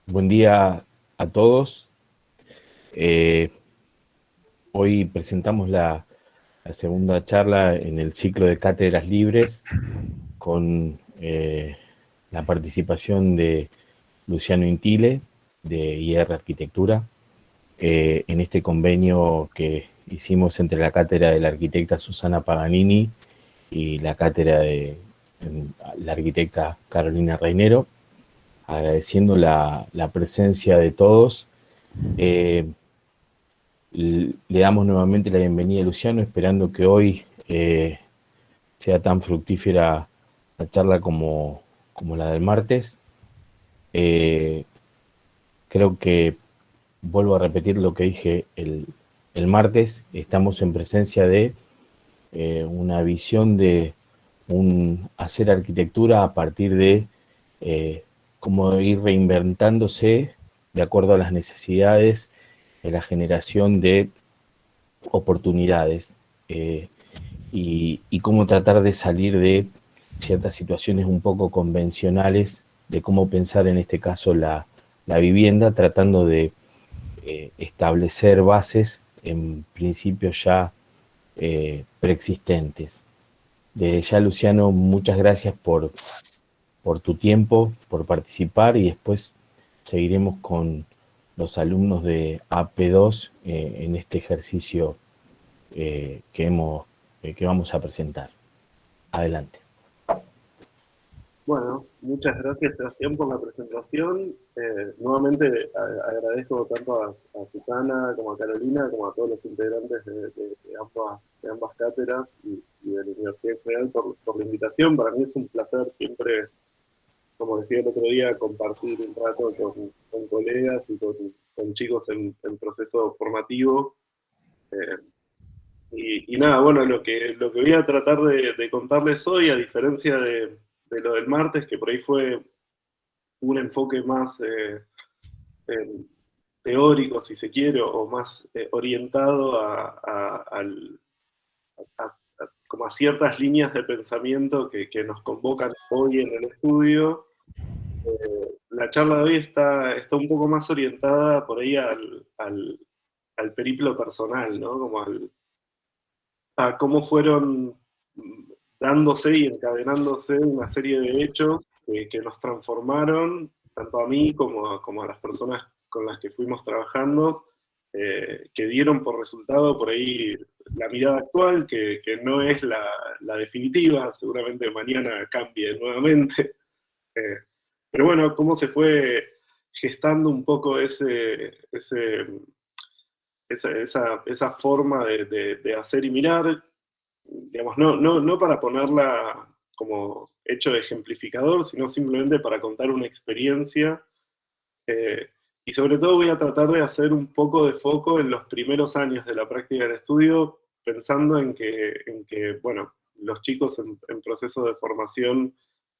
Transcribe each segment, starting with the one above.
Buen día a todos. Hoy presentamos la segunda charla en el ciclo de cátedras libres con la participación de Luciano Intile, de IR Arquitectura, en este convenio que hicimos entre la cátedra de la arquitecta Susana Paganini y la cátedra de la arquitecta Carolina Reinero, agradeciendo la presencia de todos. Le damos nuevamente la bienvenida a Luciano, esperando que hoy sea tan fructífera la charla como la del martes. Creo que vuelvo a repetir lo que dije el martes. Estamos en presencia de una visión de un hacer arquitectura a partir de cómo ir reinventándose de acuerdo a las necesidades de la generación de oportunidades y cómo tratar de salir de ciertas situaciones un poco convencionales de cómo pensar en este caso la vivienda, tratando de establecer bases en principios ya preexistentes. Desde ya, Luciano, muchas gracias por tu tiempo, por participar, y después seguiremos con los alumnos de AP2 en este ejercicio que vamos a presentar. Adelante. Bueno, muchas gracias, Sebastián, por la presentación. Nuevamente agradezco tanto a Susana como a Carolina, como a todos los integrantes de ambas cátedras y de la Universidad en general por la invitación. Para mí es un placer siempre, como decía el otro día, compartir un rato con colegas y con chicos en proceso formativo. Y nada, bueno, lo que voy a tratar de contarles hoy, a diferencia de lo del martes, que por ahí fue un enfoque más teórico, si se quiere, o más orientado como a ciertas líneas de pensamiento que nos convocan hoy en el estudio. La charla de hoy está un poco más orientada por ahí al periplo personal, ¿no? Como a cómo fueron dándose y encadenándose una serie de hechos que nos transformaron, tanto a mí como a las personas con las que fuimos trabajando, que dieron por resultado por ahí la mirada actual, que no es la definitiva, seguramente mañana cambie nuevamente. Pero bueno, cómo se fue gestando un poco esa forma de hacer y mirar, digamos, no para ponerla como hecho ejemplificador, sino simplemente para contar una experiencia. Y sobre todo voy a tratar de hacer un poco de foco en los primeros años de la práctica del estudio, pensando en que bueno, los chicos en proceso de formación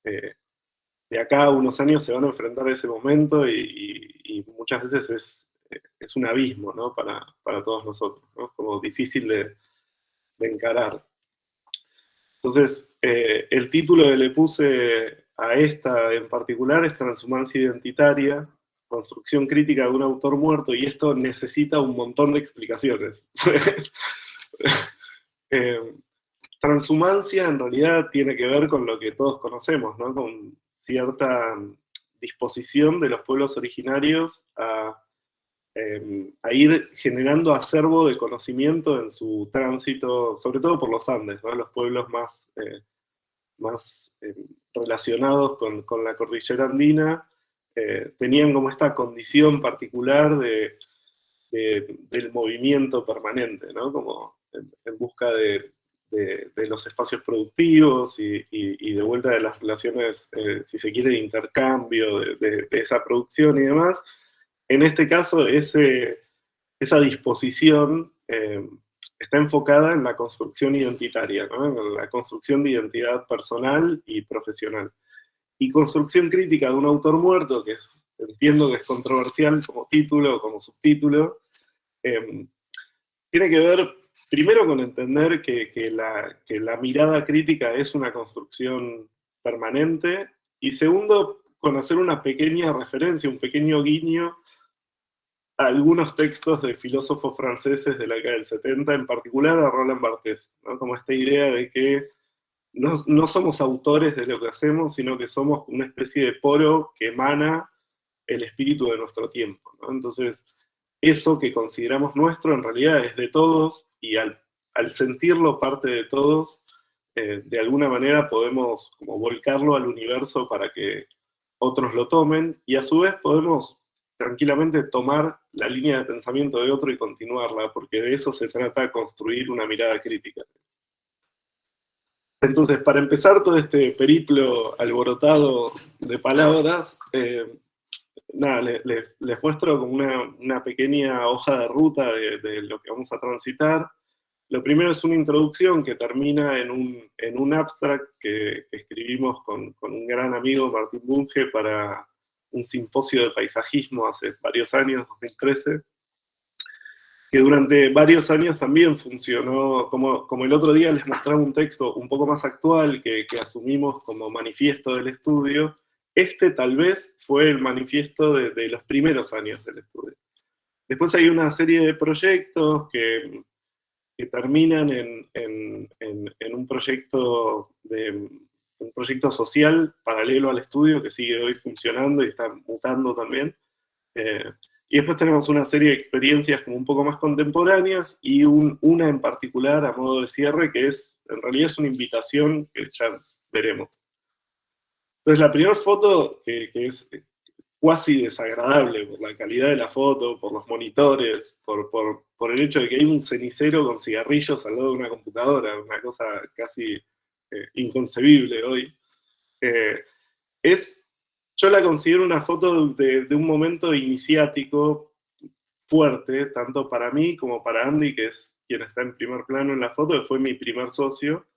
de acá a unos años se van a enfrentar a ese momento y muchas veces es un abismo, ¿no? para todos nosotros, ¿no? Como difícil de encarar. Entonces, el título que le puse a esta en particular es Transhumancia Identitaria, construcción crítica de un autor muerto, y esto necesita un montón de explicaciones. Transhumancia en realidad tiene que ver con lo que todos conocemos, ¿no? Con cierta disposición de los pueblos originarios a ir generando acervo de conocimiento en su tránsito, sobre todo por los Andes, ¿no? Los pueblos más relacionados con la cordillera andina, tenían como esta condición particular del movimiento permanente, ¿no? Como en busca de los espacios productivos y de vuelta de las relaciones, si se quiere, de intercambio de esa producción y demás. En este caso, esa disposición está enfocada en la construcción identitaria, ¿no? En la construcción de identidad personal y profesional. Y construcción crítica de un autor muerto, que entiendo que es controversial como título o como subtítulo, tiene que ver primero con entender que la mirada crítica es una construcción permanente, y segundo, con hacer una pequeña referencia, un pequeño guiño a algunos textos de filósofos franceses de la década del 70, en particular a Roland Barthes, ¿no? Como esta idea de que no somos autores de lo que hacemos, sino que somos una especie de poro que emana el espíritu de nuestro tiempo, ¿no? Entonces, eso que consideramos nuestro en realidad es de todos, y al sentirlo parte de todos, de alguna manera podemos como volcarlo al universo para que otros lo tomen, y a su vez podemos tranquilamente tomar la línea de pensamiento de otro y continuarla, porque de eso se trata, construir una mirada crítica. Entonces, para empezar todo este periplo alborotado de palabras, nada, les muestro como una pequeña hoja de ruta de lo que vamos a transitar. Lo primero es una introducción que termina en un abstract que escribimos con un gran amigo, Martín Bunge, para un simposio de paisajismo hace varios años, 2013, que durante varios años también funcionó, como el otro día les mostraba un texto un poco más actual que asumimos como manifiesto del estudio. Este tal vez fue el manifiesto de los primeros años del estudio. Después hay una serie de proyectos que terminan en un proyecto social paralelo al estudio que sigue hoy funcionando y está mutando también. Y después tenemos una serie de experiencias como un poco más contemporáneas, y una en particular a modo de cierre que en realidad es una invitación que ya veremos. Entonces la primera foto, que es cuasi desagradable por la calidad de la foto, por los monitores, por el hecho de que hay un cenicero con cigarrillos al lado de una computadora, una cosa casi inconcebible hoy, yo la considero una foto de un momento iniciático fuerte, tanto para mí como para Andy, que es quien está en primer plano en la foto, que fue mi primer socio.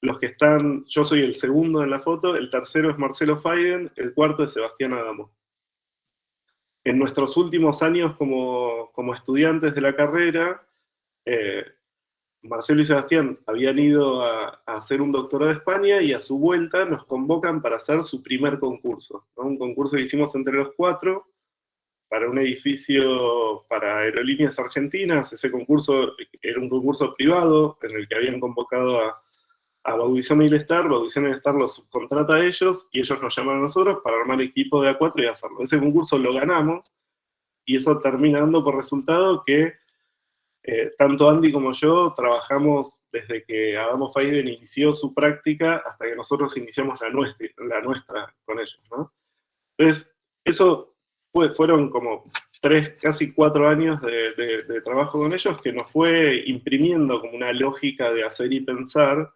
Yo soy el segundo en la foto, el tercero es Marcelo Faiden, el cuarto es Sebastián Adamo. En nuestros últimos años como estudiantes de la carrera, Marcelo y Sebastián habían ido a hacer un doctorado a España, y a su vuelta nos convocan para hacer su primer concurso, ¿no? Un concurso que hicimos entre los cuatro para un edificio para Aerolíneas Argentinas. Ese concurso era un concurso privado en el que habían convocado a Baudición y Lestar. Baudición y Lestar los subcontrata a ellos, y ellos nos llaman a nosotros para armar equipo de A4 y hacerlo. Ese concurso lo ganamos, y eso termina dando por resultado que tanto Andy como yo trabajamos desde que Adamo Faiden inició su práctica hasta que nosotros iniciamos la nuestra con ellos, ¿no? Entonces, eso fueron como 3, casi 4 años de trabajo con ellos, que nos fue imprimiendo como una lógica de hacer y pensar.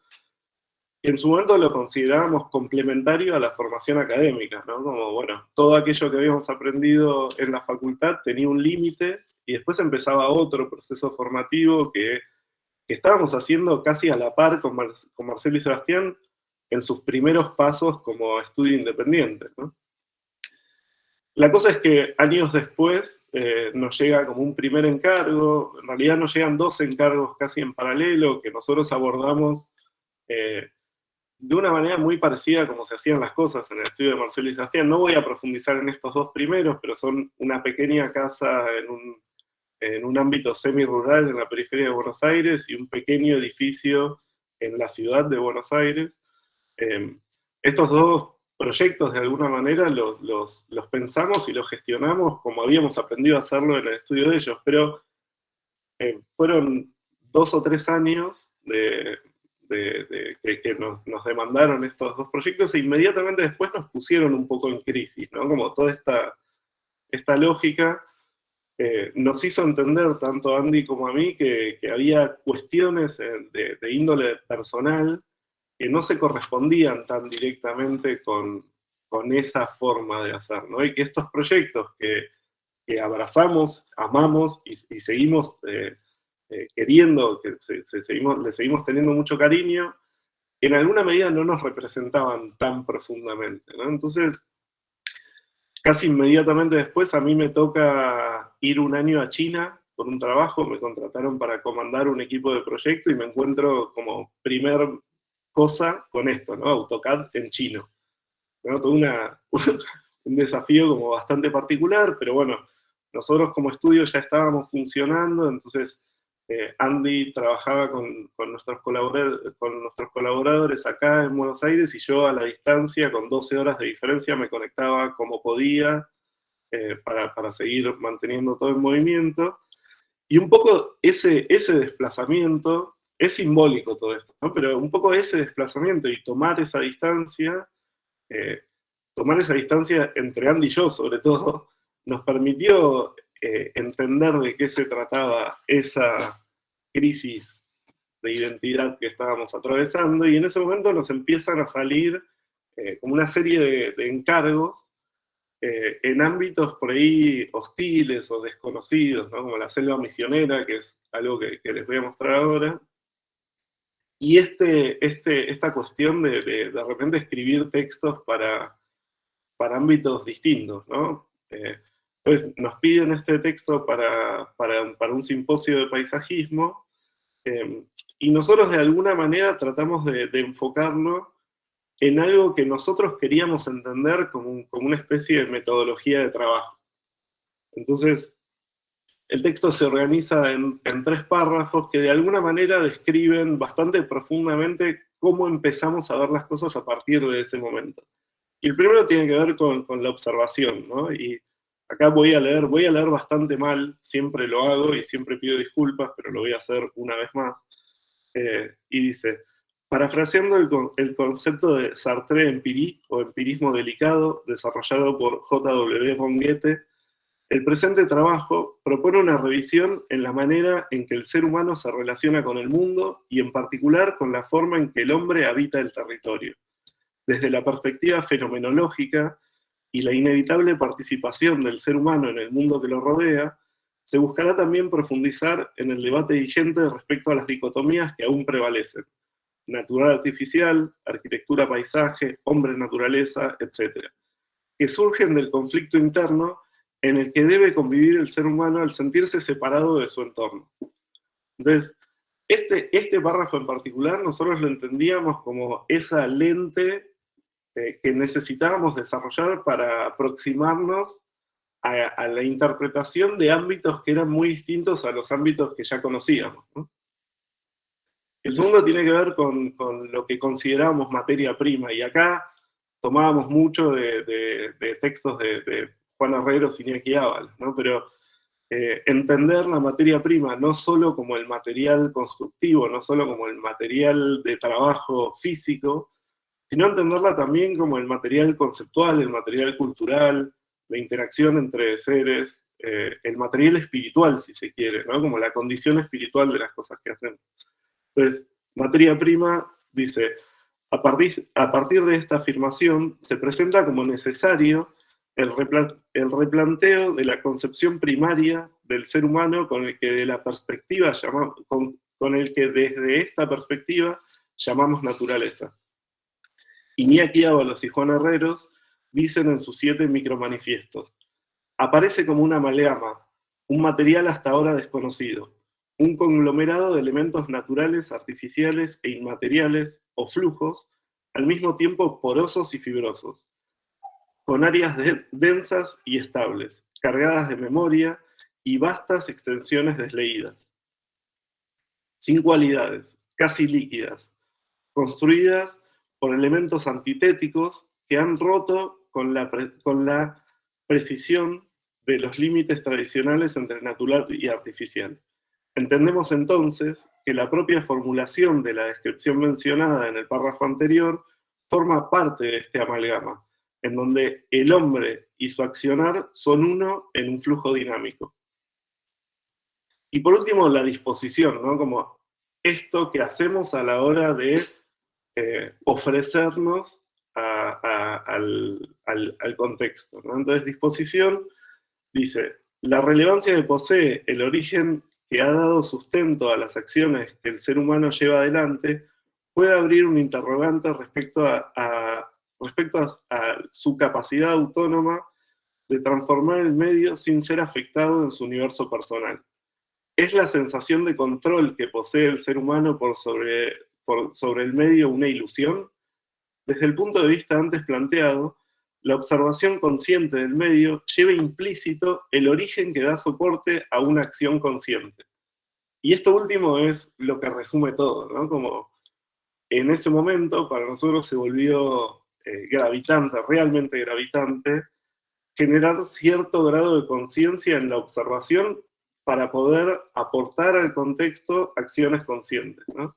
En su momento lo considerábamos complementario a la formación académica, ¿no? Como, bueno, todo aquello que habíamos aprendido en la facultad tenía un límite, y después empezaba otro proceso formativo que estábamos haciendo casi a la par con Marcelo y Sebastián en sus primeros pasos como estudio independiente, ¿no? La cosa es que años después nos llega como un primer encargo. En realidad nos llegan 2 encargos casi en paralelo, que nosotros abordamos de una manera muy parecida a como se hacían las cosas en el estudio de Marcelo y Sebastián. No voy a profundizar en estos 2 primeros, pero son una pequeña casa en un ámbito semi-rural en la periferia de Buenos Aires, y un pequeño edificio en la ciudad de Buenos Aires. Estos 2 proyectos, de alguna manera, los pensamos y los gestionamos como habíamos aprendido a hacerlo en el estudio de ellos, pero fueron 2 o 3 años que nos demandaron estos 2 proyectos, e inmediatamente después nos pusieron un poco en crisis, ¿no? Como toda esta lógica nos hizo entender, tanto a Andy como a mí, que había cuestiones de índole personal que no se correspondían tan directamente con esa forma de hacer, ¿no? Y que estos proyectos que abrazamos, amamos y seguimos queriendo, que le seguimos teniendo mucho cariño, en alguna medida no nos representaban tan profundamente, ¿no? Entonces, casi inmediatamente después a mí me toca ir un año a China por un trabajo, me contrataron para comandar un equipo de proyecto y me encuentro como primer cosa con esto, ¿no? AutoCAD en chino, ¿no? Todo un desafío como bastante particular, pero bueno, nosotros como estudio ya estábamos funcionando, entonces Andy trabajaba con nuestros colaboradores acá en Buenos Aires y yo a la distancia, con 12 horas de diferencia, me conectaba como podía para seguir manteniendo todo el movimiento. Y un poco ese desplazamiento, es simbólico todo esto, ¿no? Pero un poco ese desplazamiento y tomar esa distancia entre Andy y yo, sobre todo, nos permitió entender de qué se trataba esa crisis de identidad que estábamos atravesando, y en ese momento nos empiezan a salir como una serie de encargos en ámbitos por ahí hostiles o desconocidos, ¿no? Como la selva misionera, que es algo que les voy a mostrar ahora. Y esta cuestión de repente escribir textos para ámbitos distintos, ¿no? Entonces nos piden este texto para un simposio de paisajismo, y nosotros de alguna manera tratamos de enfocarlo en algo que nosotros queríamos entender como una especie de metodología de trabajo. Entonces, el texto se organiza en 3 párrafos que de alguna manera describen bastante profundamente cómo empezamos a ver las cosas a partir de ese momento. Y el primero tiene que ver con la observación, ¿no? Y acá voy a leer bastante mal, siempre lo hago y siempre pido disculpas, pero lo voy a hacer una vez más. Y dice: parafraseando el concepto de Sartre-empirie, o empirismo delicado, desarrollado por J.W. von Goethe, el presente trabajo propone una revisión en la manera en que el ser humano se relaciona con el mundo y en particular con la forma en que el hombre habita el territorio. Desde la perspectiva fenomenológica y la inevitable participación del ser humano en el mundo que lo rodea, se buscará también profundizar en el debate vigente respecto a las dicotomías que aún prevalecen: natural-artificial, arquitectura-paisaje, hombre-naturaleza, etc., que surgen del conflicto interno en el que debe convivir el ser humano al sentirse separado de su entorno. Entonces, este párrafo en particular nosotros lo entendíamos como esa lente que necesitábamos desarrollar para aproximarnos a la interpretación de ámbitos que eran muy distintos a los ámbitos que ya conocíamos, ¿no? El segundo tiene que ver con lo que considerábamos materia prima, y acá tomábamos mucho de textos de Juan Herreros y Iñaki Ábalos, ¿no? Pero entender la materia prima no solo como el material constructivo, no solo como el material de trabajo físico, sino entenderla también como el material conceptual, el material cultural, la interacción entre seres, el material espiritual, si se quiere, ¿no? Como la condición espiritual de las cosas que hacemos. Entonces, materia prima, dice: a partir de esta afirmación se presenta como necesario el replanteo de la concepción primaria del ser humano con el que desde esta perspectiva llamamos naturaleza. Iñaki Ábalos y Juan Herreros dicen en sus 7 micromanifiestos: aparece como una amalgama, un material hasta ahora desconocido, un conglomerado de elementos naturales, artificiales e inmateriales, o flujos, al mismo tiempo porosos y fibrosos, con áreas densas y estables, cargadas de memoria y vastas extensiones desleídas, sin cualidades, casi líquidas, construidas por elementos antitéticos que han roto con la precisión de los límites tradicionales entre natural y artificial. Entendemos entonces que la propia formulación de la descripción mencionada en el párrafo anterior forma parte de este amalgama, en donde el hombre y su accionar son uno en un flujo dinámico. Y por último, la disposición, ¿no? Como esto que hacemos a la hora de ofrecernos al contexto, ¿no? Entonces, disposición dice: la relevancia que posee el origen que ha dado sustento a las acciones que el ser humano lleva adelante puede abrir un interrogante respecto a su capacidad autónoma de transformar el medio sin ser afectado en su universo personal. ¿Es la sensación de control que posee el ser humano sobre el medio una ilusión? Desde el punto de vista antes planteado, la observación consciente del medio lleva implícito el origen que da soporte a una acción consciente. Y esto último es lo que resume todo, ¿no? Como en ese momento para nosotros se volvió gravitante, realmente gravitante, generar cierto grado de conciencia en la observación para poder aportar al contexto acciones conscientes, ¿no?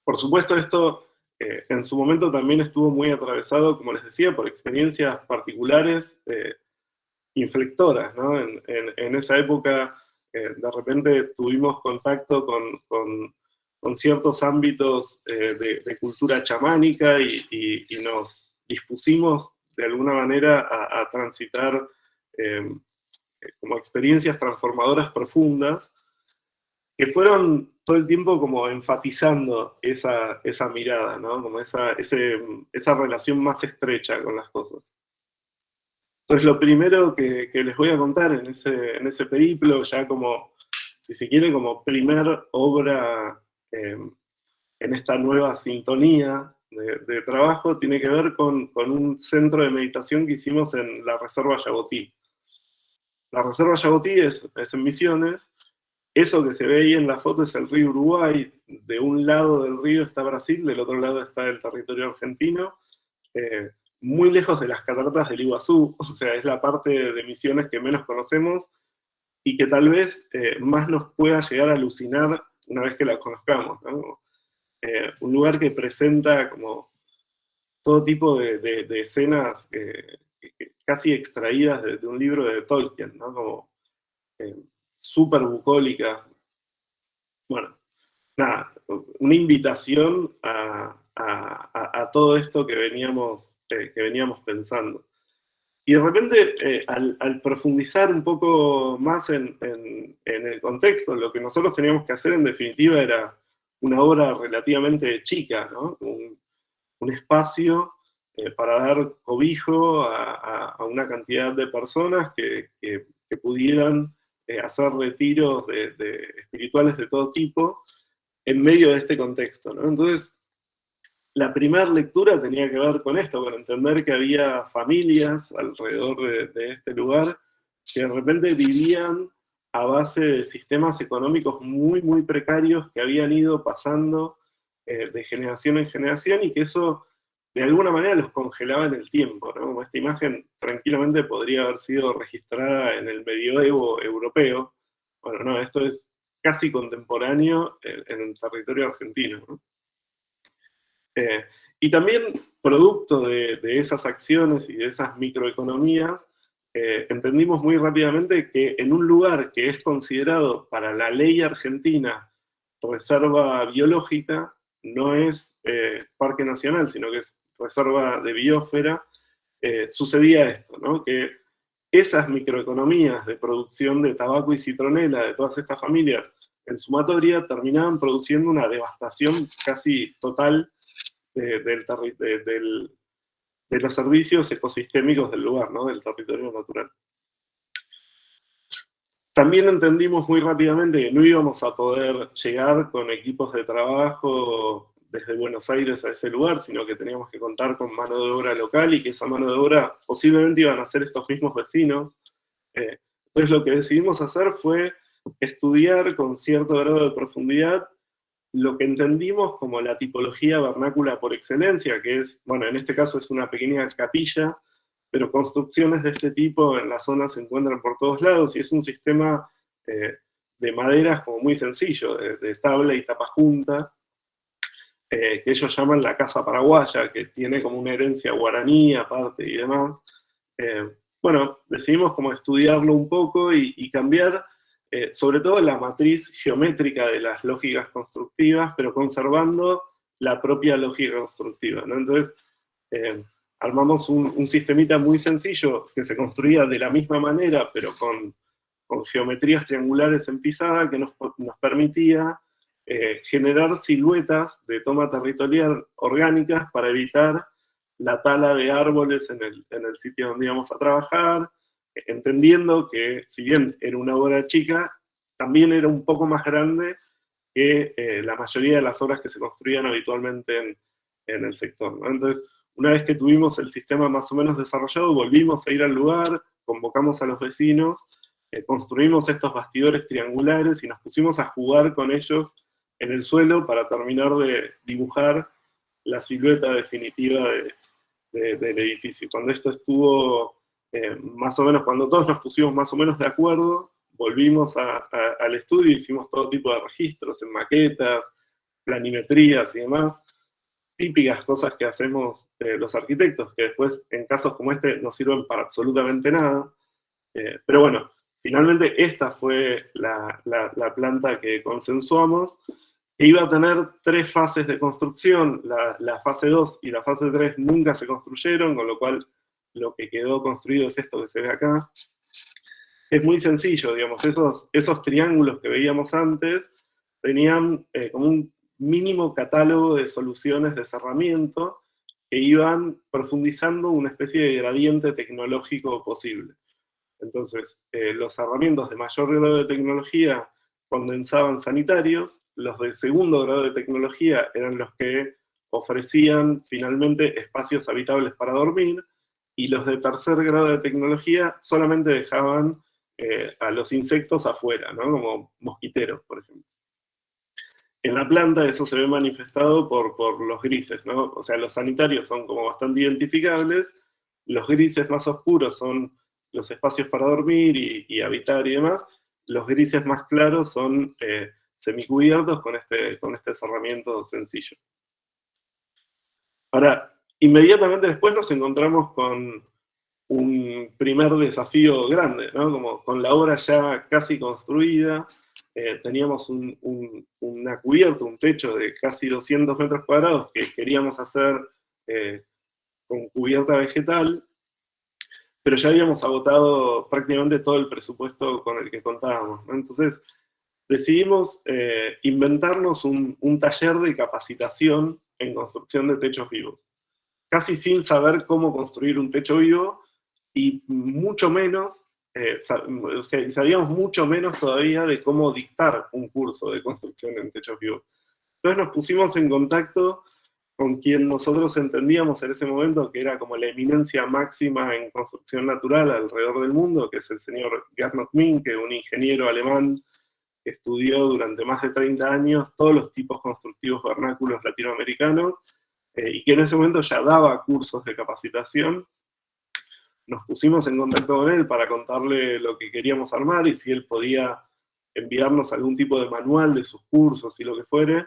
Por supuesto, esto en su momento también estuvo muy atravesado, como les decía, por experiencias particulares inflectoras, ¿no? En esa época, de repente tuvimos contacto con ciertos ámbitos de cultura chamánica y nos dispusimos de alguna manera a transitar como experiencias transformadoras profundas que fueron todo el tiempo como enfatizando esa mirada, ¿no? Como esa relación más estrecha con las cosas. Entonces lo primero que les voy a contar en ese periplo, ya como, si se quiere, como primer obra en esta nueva sintonía de trabajo, tiene que ver con un centro de meditación que hicimos en la Reserva Yabotí. La Reserva Yabotí es en Misiones. Eso que se ve ahí en la foto es el río Uruguay. De un lado del río está Brasil, del otro lado está el territorio argentino. Muy lejos de las cataratas del Iguazú, o sea, es la parte de Misiones que menos conocemos y que tal vez más nos pueda llegar a alucinar una vez que la conozcamos, ¿no? Un lugar que presenta como todo tipo de escenas casi extraídas de un libro de Tolkien, ¿no? Como súper bucólica. Bueno, nada, una invitación a todo esto que veníamos pensando. Y de repente, al profundizar un poco más en el contexto, lo que nosotros teníamos que hacer en definitiva era una obra relativamente chica, ¿no? Un espacio para dar cobijo a una cantidad de personas que pudieran hacer retiros espirituales de todo tipo en medio de este contexto, ¿no? Entonces, la primera lectura tenía que ver con esto, con entender que había familias alrededor de este lugar que de repente vivían a base de sistemas económicos muy, muy precarios que habían ido pasando de generación en generación y que eso de alguna manera los congelaba en el tiempo, ¿no? Como esta imagen tranquilamente podría haber sido registrada en el medioevo europeo. Bueno, no, esto es casi contemporáneo en el territorio argentino, ¿no? Y también, producto de esas acciones y de esas microeconomías, entendimos muy rápidamente que en un lugar que es considerado para la ley argentina reserva biológica, no es parque nacional, sino que es reserva de biosfera, sucedía esto, ¿no? Que esas microeconomías de producción de tabaco y citronela de todas estas familias en sumatoria terminaban produciendo una devastación casi total de los servicios ecosistémicos del lugar, ¿no? Del territorio natural. También entendimos muy rápidamente que no íbamos a poder llegar con equipos de trabajo desde Buenos Aires a ese lugar, sino que teníamos que contar con mano de obra local y que esa mano de obra posiblemente iban a ser estos mismos vecinos. Entonces lo que decidimos hacer fue estudiar con cierto grado de profundidad lo que entendimos como la tipología vernácula por excelencia, que es, bueno, en este caso es una pequeña capilla, pero construcciones de este tipo en la zona se encuentran por todos lados, y es un sistema de maderas como muy sencillo, de tabla y tapa junta, que ellos llaman la casa paraguaya, que tiene como una herencia guaraní aparte y demás. Bueno, decidimos como estudiarlo un poco y cambiar sobre todo la matriz geométrica de las lógicas constructivas, pero conservando la propia lógica constructiva, ¿no? Entonces, armamos un sistemita muy sencillo que se construía de la misma manera, pero con geometrías triangulares en pisada que nos permitía generar siluetas de toma territorial orgánicas para evitar la tala de árboles en el sitio donde íbamos a trabajar, entendiendo que si bien era una obra chica, también era un poco más grande que la mayoría de las obras que se construían habitualmente en el sector, ¿no? Entonces, una vez que tuvimos el sistema más o menos desarrollado, volvimos a ir al lugar, convocamos a los vecinos, construimos estos bastidores triangulares y nos pusimos a jugar con ellos en el suelo para terminar de dibujar la silueta definitiva del edificio. Cuando esto estuvo más o menos, cuando todos nos pusimos más o menos de acuerdo, volvimos al estudio, hicimos todo tipo de registros en maquetas, planimetrías y demás, típicas cosas que hacemos los arquitectos, que después en casos como este no sirven para absolutamente nada. Pero bueno, finalmente esta fue la planta que consensuamos, que iba a tener 3 fases de construcción. La fase 2 y la fase 3 nunca se construyeron, con lo cual lo que quedó construido es esto que se ve acá. Es muy sencillo, digamos, esos triángulos que veíamos antes tenían como un mínimo catálogo de soluciones de cerramiento que iban profundizando una especie de gradiente tecnológico posible. Entonces, los cerramientos de mayor grado de tecnología condensaban sanitarios, los de segundo grado de tecnología eran los que ofrecían finalmente espacios habitables para dormir, y los de tercer grado de tecnología solamente dejaban a los insectos afuera, ¿no? Como mosquiteros, por ejemplo. En la planta eso se ve manifestado por los grises, ¿no? O sea, los sanitarios son como bastante identificables, los grises más oscuros son los espacios para dormir y habitar y demás, los grises más claros son semicubiertos con este cerramiento sencillo. Ahora, inmediatamente después nos encontramos con un primer desafío grande, ¿no? Como con la obra ya casi construida, teníamos una cubierta, un techo de casi 200 metros cuadrados que queríamos hacer con cubierta vegetal, pero ya habíamos agotado prácticamente todo el presupuesto con el que contábamos, ¿no? Entonces decidimos inventarnos un taller de capacitación en construcción de techos vivos, casi sin saber cómo construir un techo vivo, y mucho menos, o sea, sabíamos mucho menos todavía de cómo dictar un curso de construcción en techos vivos. Entonces nos pusimos en contacto con quien nosotros entendíamos en ese momento que era como la eminencia máxima en construcción natural alrededor del mundo, que es el señor Gernot Minke, un ingeniero alemán que estudió durante más de 30 años todos los tipos constructivos vernáculos latinoamericanos, y que en ese momento ya daba cursos de capacitación. Nos pusimos en contacto con él para contarle lo que queríamos armar y si él podía enviarnos algún tipo de manual de sus cursos y lo que fuere.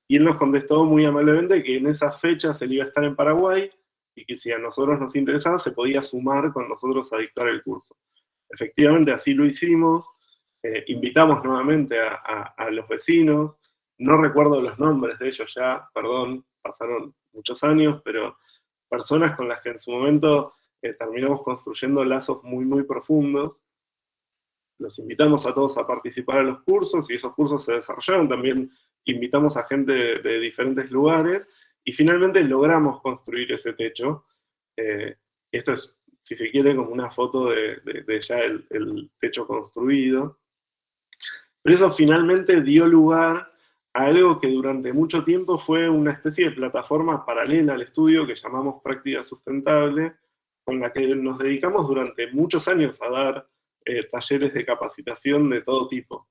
Y él nos contestó muy amablemente que en esas fechas él iba a estar en Paraguay y que si a nosotros nos interesaba se podía sumar con nosotros a dictar el curso. Efectivamente así lo hicimos, invitamos nuevamente a los vecinos, no recuerdo los nombres de ellos ya, perdón, pasaron muchos años, pero personas con las que en su momento terminamos construyendo lazos muy, muy profundos. Los invitamos a todos a participar a los cursos, y esos cursos se desarrollaron. También invitamos a gente de diferentes lugares, y finalmente logramos construir ese techo. Esto es, si se quiere, como una foto de ya el techo construido. Pero eso finalmente dio lugar a algo que durante mucho tiempo fue una especie de plataforma paralela al estudio que llamamos Práctica Sustentable, con la que nos dedicamos durante muchos años a dar talleres de capacitación de todo tipo,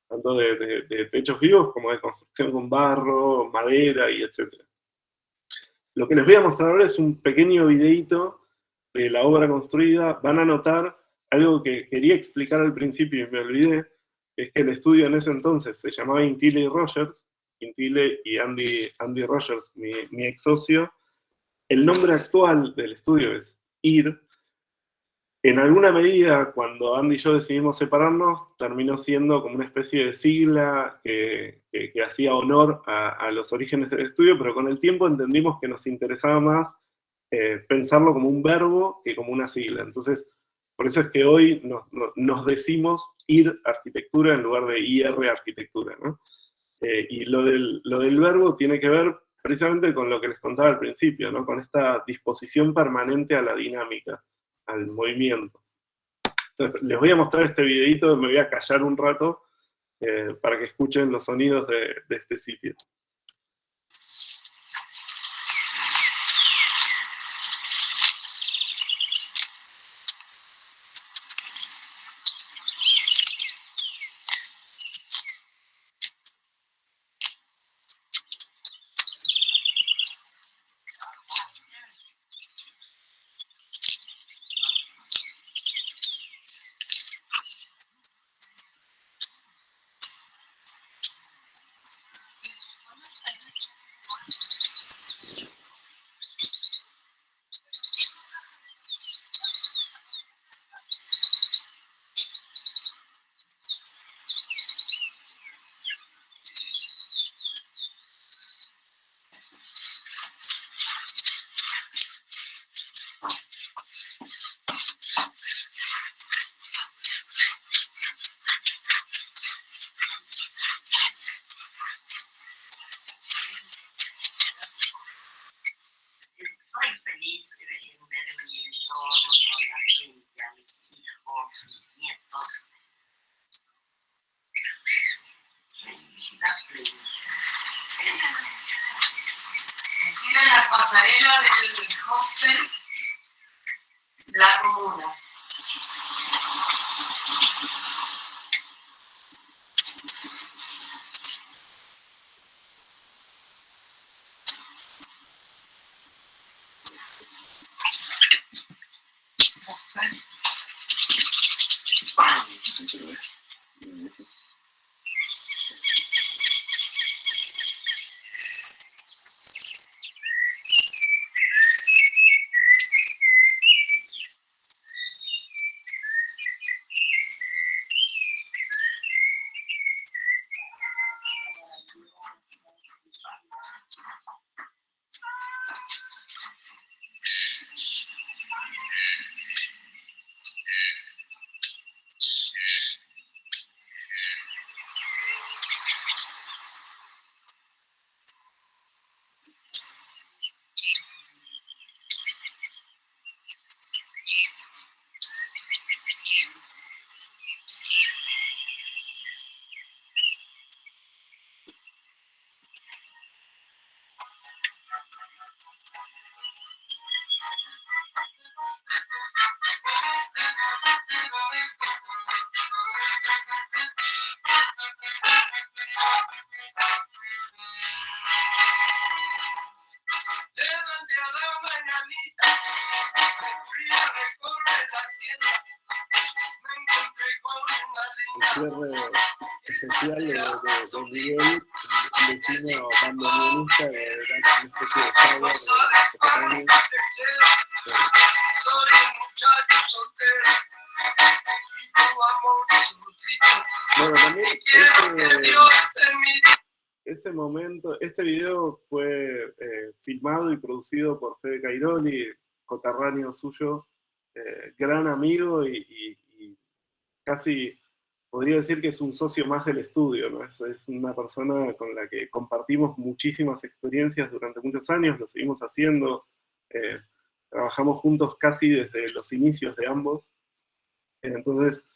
tanto de techos vivos como de construcción con barro, madera y etc. Lo que les voy a mostrar ahora es un pequeño videíto de la obra construida. Van a notar algo que quería explicar al principio y me olvidé, es que el estudio en ese entonces se llamaba Intile y Rogers, Intile y Andy Rogers, mi ex socio. El nombre actual del estudio es IR. En alguna medida, cuando Andy y yo decidimos separarnos, terminó siendo como una especie de sigla que hacía honor a los orígenes del estudio, pero con el tiempo entendimos que nos interesaba más pensarlo como un verbo que como una sigla. Entonces, por eso es que hoy nos decimos IR Arquitectura en lugar de IR Arquitectura, ¿no? Y lo del verbo tiene que ver precisamente con lo que les contaba al principio, ¿no? Con esta disposición permanente a la dinámica, al movimiento. Entonces, les voy a mostrar este videito, me voy a callar un rato para que escuchen los sonidos de este sitio. Pasarela del hostel La Comuna. Cierre especial de Miguel, un vecino bandoneonista que era una especie de Jaguar subterráneo. Bueno, también ese momento, este video fue filmado y producido por Fede Cairoli, coterráneo suyo, gran amigo y casi podría decir que es un socio más del estudio, ¿no? Es una persona con la que compartimos muchísimas experiencias durante muchos años, lo seguimos haciendo, trabajamos juntos casi desde los inicios de ambos, entonces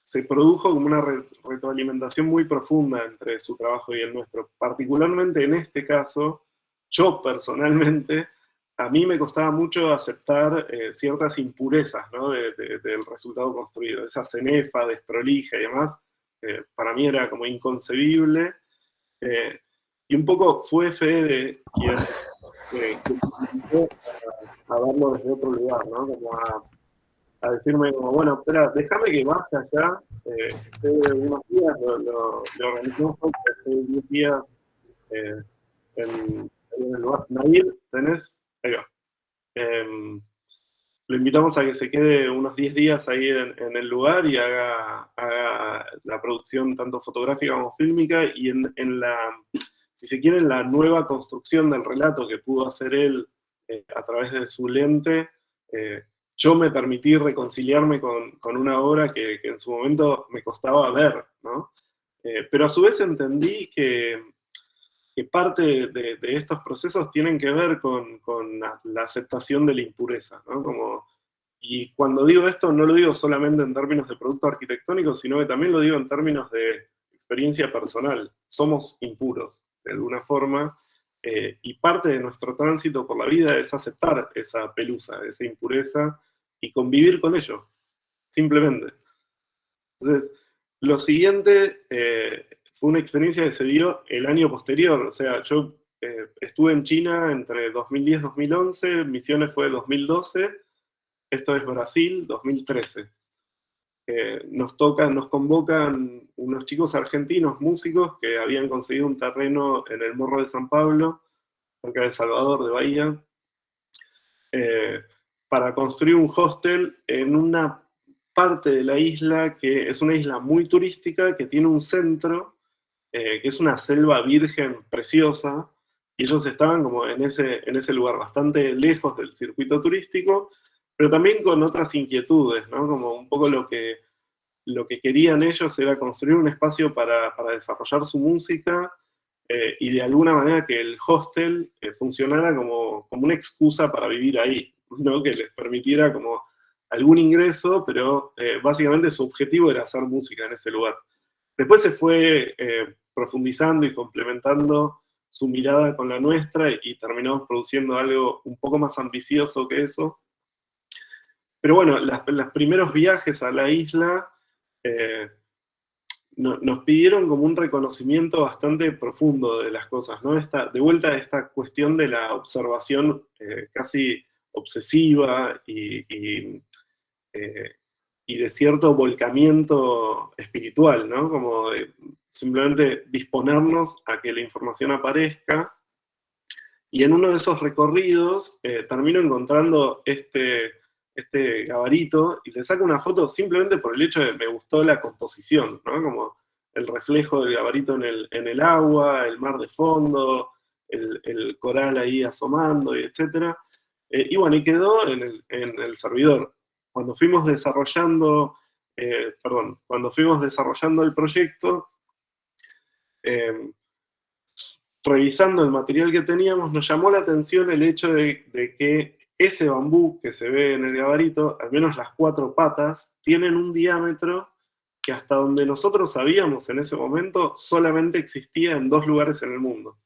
se produjo como una retroalimentación muy profunda entre su trabajo y el nuestro. Particularmente en este caso, yo personalmente, a mí me costaba mucho aceptar ciertas impurezas, ¿no? del resultado construido. Esa cenefa, desprolija y demás, para mí era como inconcebible. Y un poco fue Fede quien empezó a verlo desde otro lugar, ¿no? Como a decirme como, bueno, espera, déjame que vaya allá, unos días, lo organizamos hace 10 días en el lugar. Nair, tenés, ahí va. Lo invitamos a que se quede unos 10 días ahí en el lugar y haga la producción tanto fotográfica como fílmica, y en la, si se quiere, en la nueva construcción del relato que pudo hacer él a través de su lente, yo me permití reconciliarme con una obra que en su momento me costaba ver, ¿no? Pero a su vez entendí que parte de estos procesos tienen que ver con la aceptación de la impureza, ¿no? Y cuando digo esto, no lo digo solamente en términos de producto arquitectónico, sino que también lo digo en términos de experiencia personal. Somos impuros, de alguna forma, y parte de nuestro tránsito por la vida es aceptar esa pelusa, esa impureza, y convivir con ello, simplemente. Entonces, lo siguiente fue una experiencia que se dio el año posterior. O sea, yo estuve en China entre 2010 y 2011, Misiones fue 2012, esto es Brasil, 2013. Nos convocan unos chicos argentinos, músicos, que habían conseguido un terreno en el Morro de San Pablo, cerca de Salvador, de Bahía, para construir un hostel en una parte de la isla que es una isla muy turística, que tiene un centro, que es una selva virgen preciosa, y ellos estaban como en ese lugar, bastante lejos del circuito turístico, pero también con otras inquietudes, ¿no? Como un poco lo que querían ellos era construir un espacio para desarrollar su música, y de alguna manera que el hostel funcionara como una excusa para vivir ahí, ¿no? Que les permitiera como algún ingreso, pero básicamente su objetivo era hacer música en ese lugar. Después se fue profundizando y complementando su mirada con la nuestra y terminamos produciendo algo un poco más ambicioso que eso. Pero bueno, los primeros viajes a la isla nos pidieron como un reconocimiento bastante profundo de las cosas, ¿no? De vuelta a esta cuestión de la observación casi obsesiva y de cierto volcamiento espiritual, ¿no? Como de simplemente disponernos a que la información aparezca. Y en uno de esos recorridos termino encontrando este gabarito y le saco una foto simplemente por el hecho de que me gustó la composición, ¿no? Como el reflejo del gabarito en el agua, el mar de fondo, el coral ahí asomando, y etc. Y bueno, y quedó en el servidor. Cuando fuimos desarrollando, cuando fuimos desarrollando el proyecto, revisando el material que teníamos, nos llamó la atención el hecho de que ese bambú que se ve en el gabarito, al menos las 4 patas, tienen un diámetro que hasta donde nosotros sabíamos en ese momento solamente existía en 2 lugares en el mundo.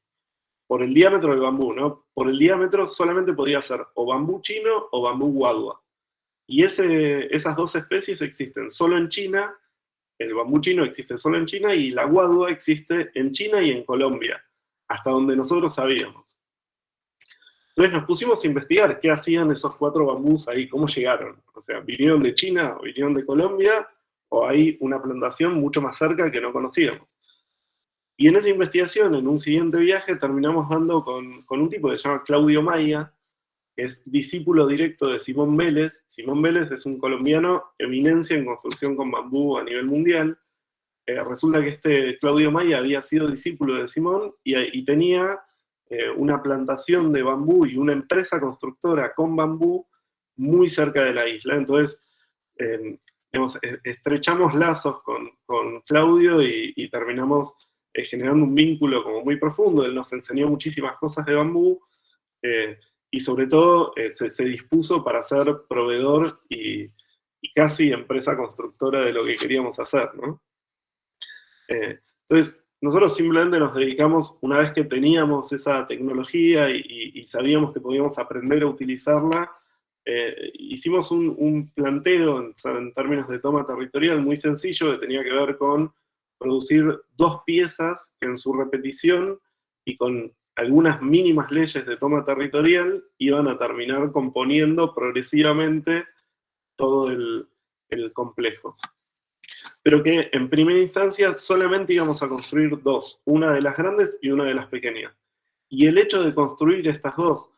Por el diámetro del bambú, ¿no? Por el diámetro solamente podía ser o bambú chino o bambú guadua. Y esas 2 especies existen solo en China, el bambú chino existe solo en China y la guadua existe en China y en Colombia, hasta donde nosotros sabíamos. Entonces nos pusimos a investigar qué hacían esos 4 bambús ahí, cómo llegaron. O sea, ¿vinieron de China o vinieron de Colombia? ¿O hay una plantación mucho más cerca que no conocíamos? Y en esa investigación, en un siguiente viaje, terminamos dando con un tipo que se llama Claudio Maya, que es discípulo directo de Simón Vélez. Simón Vélez es un colombiano eminencia en construcción con bambú a nivel mundial. Resulta que este Claudio Maya había sido discípulo de Simón y tenía una plantación de bambú y una empresa constructora con bambú muy cerca de la isla. Entonces, estrechamos lazos con Claudio y terminamos generando un vínculo como muy profundo. Él nos enseñó muchísimas cosas de bambú y sobre todo se dispuso para ser proveedor y casi empresa constructora de lo que queríamos hacer, ¿no? Entonces, nosotros simplemente nos dedicamos, una vez que teníamos esa tecnología y sabíamos que podíamos aprender a utilizarla, hicimos un planteo en términos de toma territorial muy sencillo que tenía que ver con producir 2 piezas que en su repetición y con algunas mínimas leyes de toma territorial iban a terminar componiendo progresivamente todo el complejo. Pero que en primera instancia solamente íbamos a construir 2, una de las grandes y una de las pequeñas. Y el hecho de construir estas 2,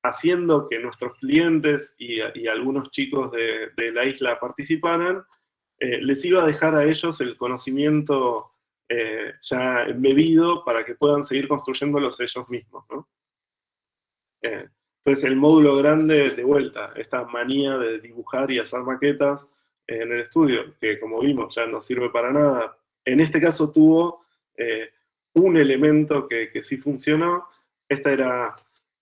haciendo que nuestros clientes y algunos chicos de la isla participaran, les iba a dejar a ellos el conocimiento ya embebido para que puedan seguir construyéndolos ellos mismos, ¿no? Entonces el módulo grande, de vuelta, esta manía de dibujar y hacer maquetas en el estudio, que como vimos ya no sirve para nada, en este caso tuvo un elemento que sí funcionó. Esta era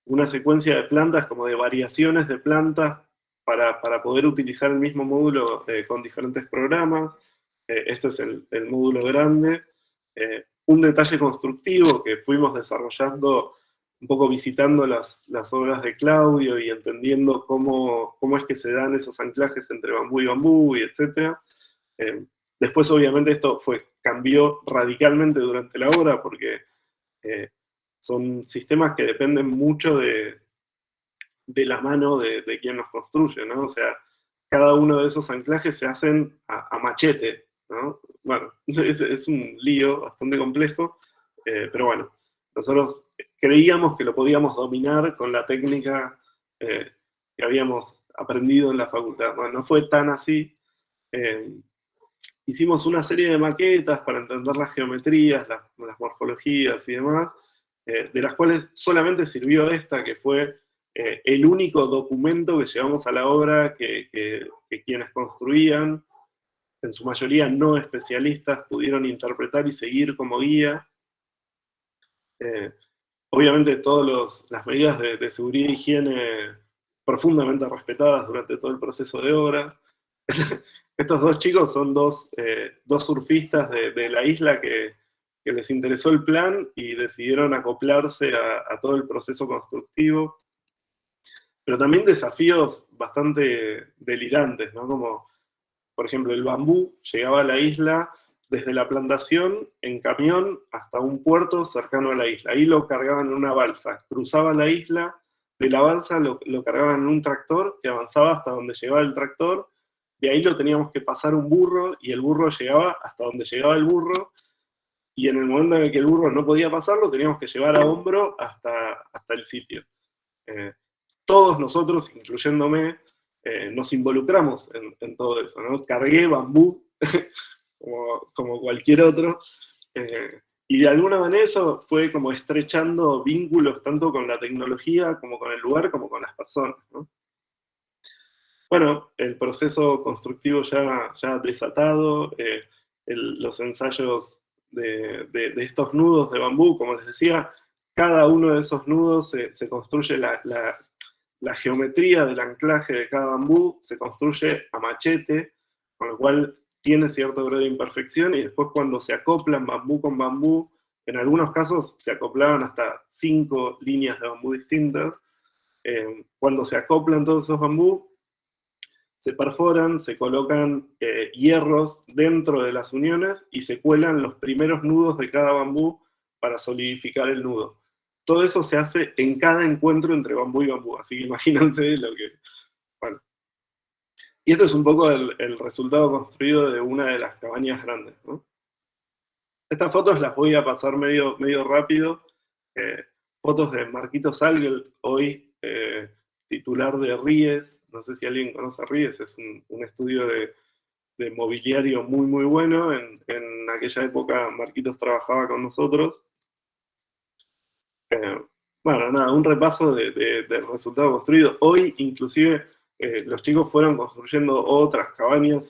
una secuencia de plantas, como de variaciones de plantas, para poder utilizar el mismo módulo con diferentes programas. Este es el módulo grande. Un detalle constructivo que fuimos desarrollando, un poco visitando las obras de Claudio y entendiendo cómo es que se dan esos anclajes entre bambú y bambú, y etc. Después, obviamente, esto cambió radicalmente durante la obra, porque son sistemas que dependen mucho de la mano de quien los construye, ¿no? O sea, cada uno de esos anclajes se hacen a machete, ¿no? Bueno, es un lío bastante complejo, pero bueno, nosotros creíamos que lo podíamos dominar con la técnica que habíamos aprendido en la facultad. Bueno, no fue tan así. Hicimos una serie de maquetas para entender las geometrías, las morfologías y demás, de las cuales solamente sirvió esta, que fue el único documento que llevamos a la obra que quienes construían, en su mayoría no especialistas, pudieron interpretar y seguir como guía. Obviamente todas las medidas de seguridad e higiene profundamente respetadas durante todo el proceso de obra. Estos dos chicos son dos surfistas de la isla que les interesó el plan y decidieron acoplarse a todo el proceso constructivo. Pero también desafíos bastante delirantes, ¿no? Como, por ejemplo, el bambú llegaba a la isla desde la plantación en camión hasta un puerto cercano a la isla. Ahí lo cargaban en una balsa, cruzaban la isla, de la balsa lo cargaban en un tractor que avanzaba hasta donde llegaba el tractor, de ahí lo teníamos que pasar un burro, y el burro llegaba hasta donde llegaba el burro, y en el momento en el que el burro no podía pasarlo, teníamos que llevar a hombro hasta el sitio. Todos nosotros, incluyéndome, nos involucramos en todo eso, ¿no? Cargué bambú, como cualquier otro, y de alguna manera eso fue como estrechando vínculos tanto con la tecnología, como con el lugar, como con las personas, ¿no? Bueno, el proceso constructivo ya desatado, los ensayos de estos nudos de bambú, como les decía, cada uno de esos nudos se construye la geometría del anclaje de cada bambú, se construye a machete, con lo cual tiene cierto grado de imperfección, y después cuando se acoplan bambú con bambú, en algunos casos se acoplaban hasta 5 líneas de bambú distintas. Cuando se acoplan todos esos bambú, se perforan, se colocan hierros dentro de las uniones y se cuelan los primeros nudos de cada bambú para solidificar el nudo. Todo eso se hace en cada encuentro entre bambú y bambú, así que imagínense lo que... Bueno. Y esto es un poco el resultado construido de una de las cabañas grandes, ¿no? Estas fotos las voy a pasar medio rápido. Fotos de Marquito Salgel, hoy titular de Ries. No sé si alguien conoce Ries, es un estudio de mobiliario muy bueno. En aquella época Marquitos trabajaba con nosotros. Bueno, nada, un repaso del resultado construido. Hoy, inclusive, los chicos fueron construyendo otras cabañas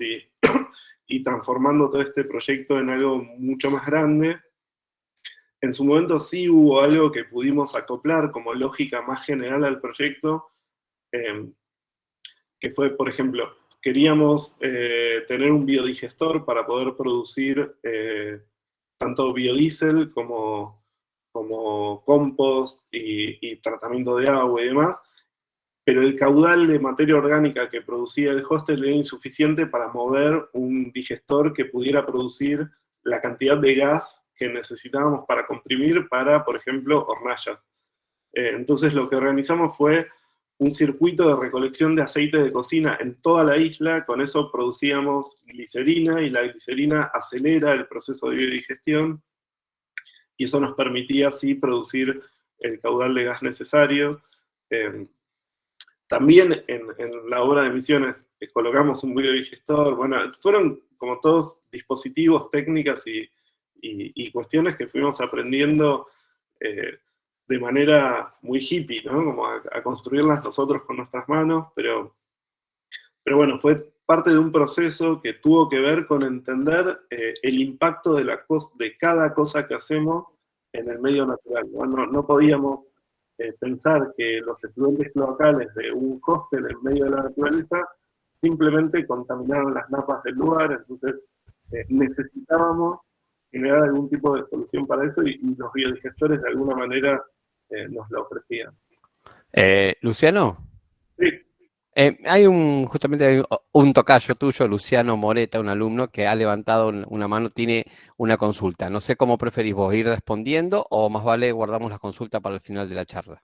y transformando todo este proyecto en algo mucho más grande. En su momento sí hubo algo que pudimos acoplar como lógica más general al proyecto, que fue, por ejemplo, queríamos tener un biodigestor para poder producir tanto biodiesel como compost y tratamiento de agua y demás, pero el caudal de materia orgánica que producía el hostel era insuficiente para mover un digestor que pudiera producir la cantidad de gas que necesitábamos para comprimir para, por ejemplo, hornallas. Entonces lo que organizamos fue un circuito de recolección de aceite de cocina en toda la isla. Con eso producíamos glicerina, y la glicerina acelera el proceso de biodigestión, y eso nos permitía así producir el caudal de gas necesario. También en la obra de Misiones colocamos un biodigestor. Bueno, fueron como todos dispositivos, técnicas y cuestiones que fuimos aprendiendo de manera muy hippie, ¿no? Como a construirlas nosotros con nuestras manos, pero bueno, fue parte de un proceso que tuvo que ver con entender el impacto de cada cosa que hacemos en el medio natural, ¿no? No podíamos pensar que los efluentes cloacales de un hostel en medio de la naturaleza simplemente contaminaron las napas del lugar. Entonces necesitábamos generar algún tipo de solución para eso y los biodigestores de alguna manera nos la ofrecían. Luciano, Sí. justamente hay un tocayo tuyo, Luciano Moreta, un alumno que ha levantado una mano, tiene una consulta. No sé cómo preferís vos, ir respondiendo o más vale guardamos la consulta para el final de la charla.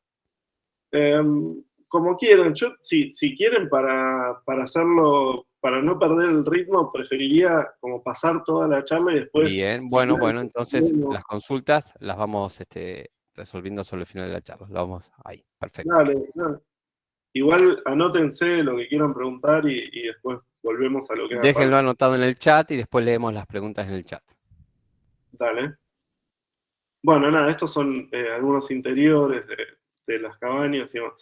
Como quieran, yo si quieren para hacerlo, para no perder el ritmo, preferiría como pasar toda la charla y después... Bien, si bueno, quieren, entonces las consultas las vamos resolviendo sobre el final de la charla. Lo vamos ahí, perfecto. Dale. Igual anótense lo que quieran preguntar y después volvemos a lo que haga Déjenlo falta. anotado en el chat y después leemos las preguntas en el chat. Dale. Bueno, nada, estos son algunos interiores de las cabañas y demás.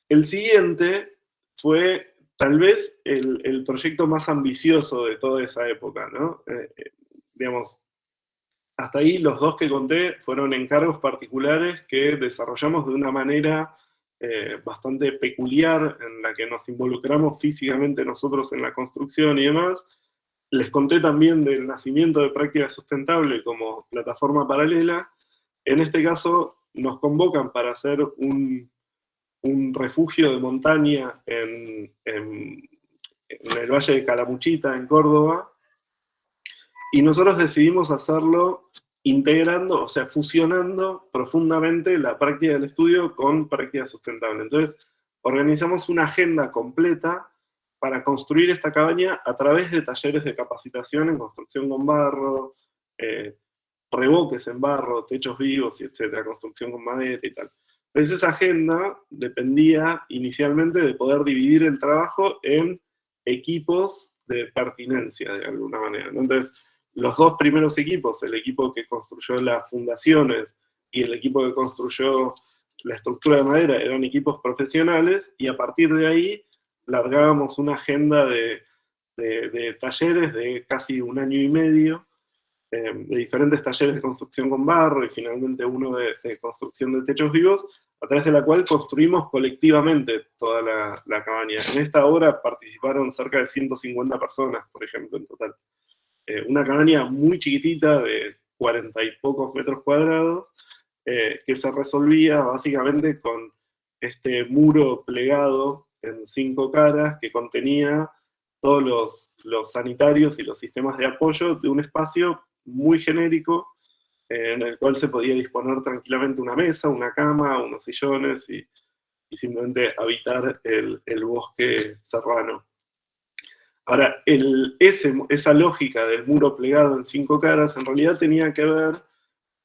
El siguiente fue tal vez el proyecto más ambicioso de toda esa época, ¿no? Digamos, hasta ahí los dos que conté fueron encargos particulares que desarrollamos de una manera bastante peculiar, en la que nos involucramos físicamente nosotros en la construcción y demás. Les conté también del nacimiento de Práctica Sustentable como plataforma paralela. En este caso nos convocan para hacer un refugio de montaña en el Valle de Calamuchita, en Córdoba, y nosotros decidimos hacerlo integrando, o sea, fusionando profundamente la práctica del estudio con práctica sustentable. Entonces, organizamos una agenda completa para construir esta cabaña a través de talleres de capacitación en construcción con barro, revoques en barro, techos vivos, y etcétera, construcción con madera y tal. Entonces esa agenda dependía inicialmente de poder dividir el trabajo en equipos de pertinencia, de alguna manera, ¿no? Entonces, los dos primeros equipos, el equipo que construyó las fundaciones y el equipo que construyó la estructura de madera, eran equipos profesionales, y a partir de ahí largábamos una agenda de talleres de casi 1 año y medio, de diferentes talleres de construcción con barro y finalmente uno de construcción de techos vivos, a través de la cual construimos colectivamente toda la cabaña. En esta obra participaron cerca de 150 personas, por ejemplo, en total. Una cabaña muy chiquitita, de 40 y pocos metros cuadrados, que se resolvía básicamente con este muro plegado en 5 caras que contenía todos los sanitarios y los sistemas de apoyo de un espacio muy genérico, en el cual se podía disponer tranquilamente una mesa, una cama, unos sillones y simplemente habitar el bosque serrano. Ahora, esa lógica del muro plegado en 5 caras en realidad tenía que ver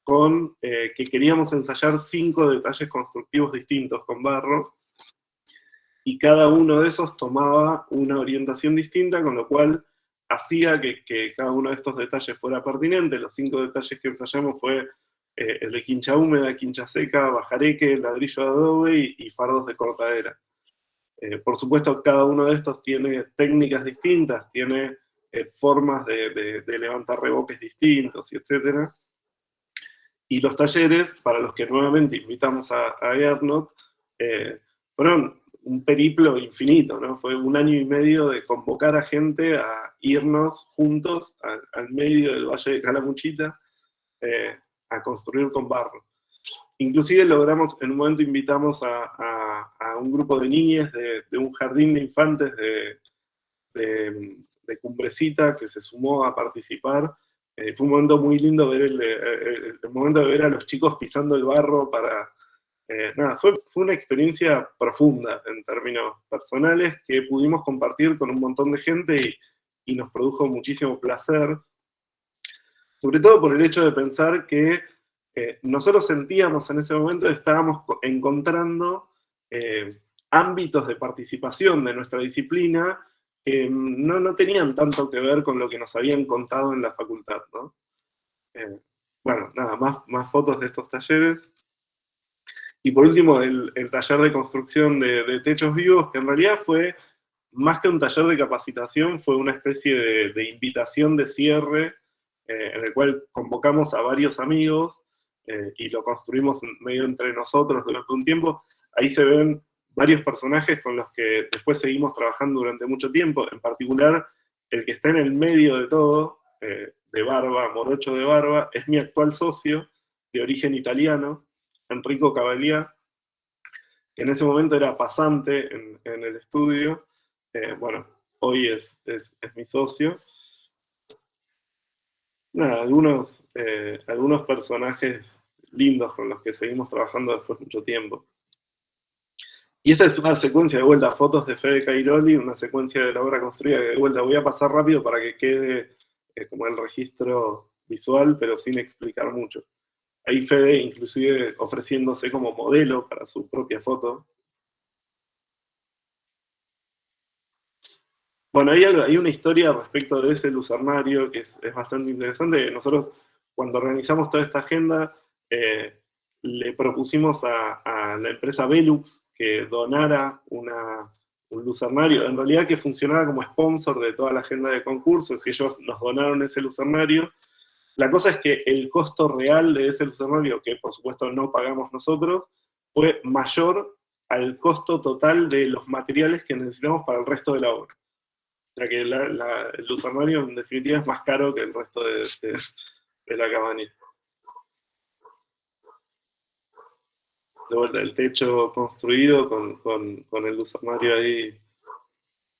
con que queríamos ensayar 5 detalles constructivos distintos con barro, y cada uno de esos tomaba una orientación distinta, con lo cual hacía que cada uno de estos detalles fuera pertinente. Los 5 detalles que ensayamos fue el de quincha húmeda, quincha seca, bajareque, ladrillo de adobe y fardos de cortadera. Por supuesto, cada uno de estos tiene técnicas distintas, tiene formas de levantar revoques distintos, etc. Y los talleres, para los que nuevamente invitamos a Gernot, fueron un periplo infinito, ¿no? Fue 1 año y medio de convocar a gente a irnos juntos al medio del Valle de Calamuchita a construir con barro. Inclusive logramos, en un momento invitamos a un grupo de niñas de un jardín de infantes de Cumbrecita, que se sumó a participar. Fue un momento muy lindo ver el momento de ver a los chicos pisando el barro para... fue una experiencia profunda en términos personales que pudimos compartir con un montón de gente y nos produjo muchísimo placer, sobre todo por el hecho de pensar que nosotros sentíamos en ese momento que estábamos encontrando ámbitos de participación de nuestra disciplina que no tenían tanto que ver con lo que nos habían contado en la facultad, ¿no? Bueno, nada, más fotos de estos talleres. Y por último, el taller de construcción de techos vivos, que en realidad fue, más que un taller de capacitación, fue una especie de invitación de cierre, en el cual convocamos a varios amigos, y lo construimos medio entre nosotros durante un tiempo. Ahí se ven varios personajes con los que después seguimos trabajando durante mucho tiempo, en particular el que está en el medio de todo, de Barba, Morocho de Barba, es mi actual socio, de origen italiano, Enrico Cavalià, que en ese momento era pasante en el estudio. Bueno, hoy es mi socio. Nada, algunos personajes lindos con los que seguimos trabajando después de mucho tiempo. Y esta es una secuencia de vuelta, fotos de Fede Cairoli, una secuencia de la obra construida que de vuelta voy a pasar rápido para que quede como el registro visual, pero sin explicar mucho. Ahí Fede inclusive ofreciéndose como modelo para su propia foto. Bueno, hay una historia respecto de ese lucernario que es bastante interesante. Nosotros, cuando organizamos toda esta agenda, le propusimos a la empresa Velux que donara un lucernario, en realidad que funcionara como sponsor de toda la agenda de concursos, y ellos nos donaron ese lucernario. La cosa es que el costo real de ese lucernario, que por supuesto no pagamos nosotros, fue mayor al costo total de los materiales que necesitamos para el resto de la obra. O sea que el lucernario en definitiva es más caro que el resto de la cabaña. De vuelta, el techo construido con el lucernario ahí.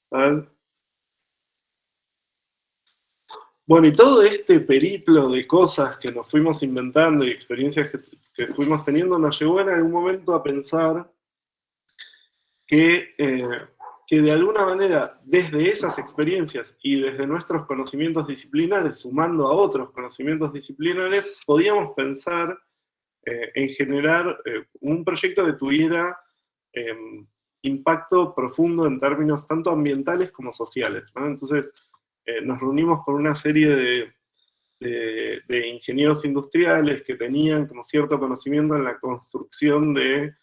¿Vale? Bueno, y todo este periplo de cosas que nos fuimos inventando y experiencias que fuimos teniendo nos llevó en algún momento a pensar que de alguna manera, desde esas experiencias y desde nuestros conocimientos disciplinares, sumando a otros conocimientos disciplinares, podíamos pensar en generar un proyecto que tuviera impacto profundo en términos tanto ambientales como sociales, ¿no? Entonces, nos reunimos con una serie de ingenieros industriales que tenían como cierto conocimiento en la construcción de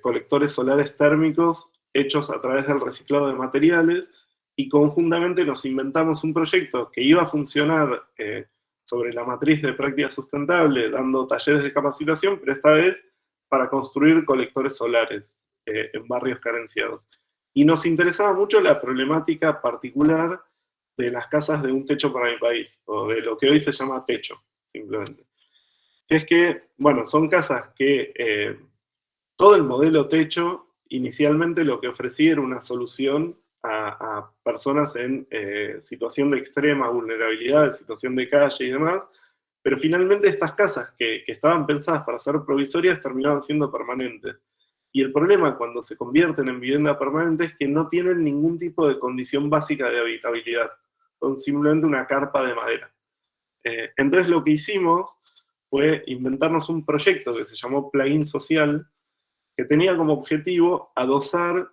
colectores solares térmicos hechos a través del reciclado de materiales, y conjuntamente nos inventamos un proyecto que iba a funcionar sobre la matriz de práctica sustentable, dando talleres de capacitación, pero esta vez para construir colectores solares en barrios carenciados. Y nos interesaba mucho la problemática particular de las casas de un techo para mi país, o de lo que hoy se llama techo, simplemente. Es que, bueno, son casas que todo el modelo techo inicialmente lo que ofrecía era una solución a personas en situación de extrema vulnerabilidad, situación de calle y demás, pero finalmente estas casas que estaban pensadas para ser provisorias terminaban siendo permanentes. Y el problema cuando se convierten en vivienda permanente es que no tienen ningún tipo de condición básica de habitabilidad, son simplemente una carpa de madera. Entonces lo que hicimos fue inventarnos un proyecto que se llamó Plugin Social, que tenía como objetivo adosar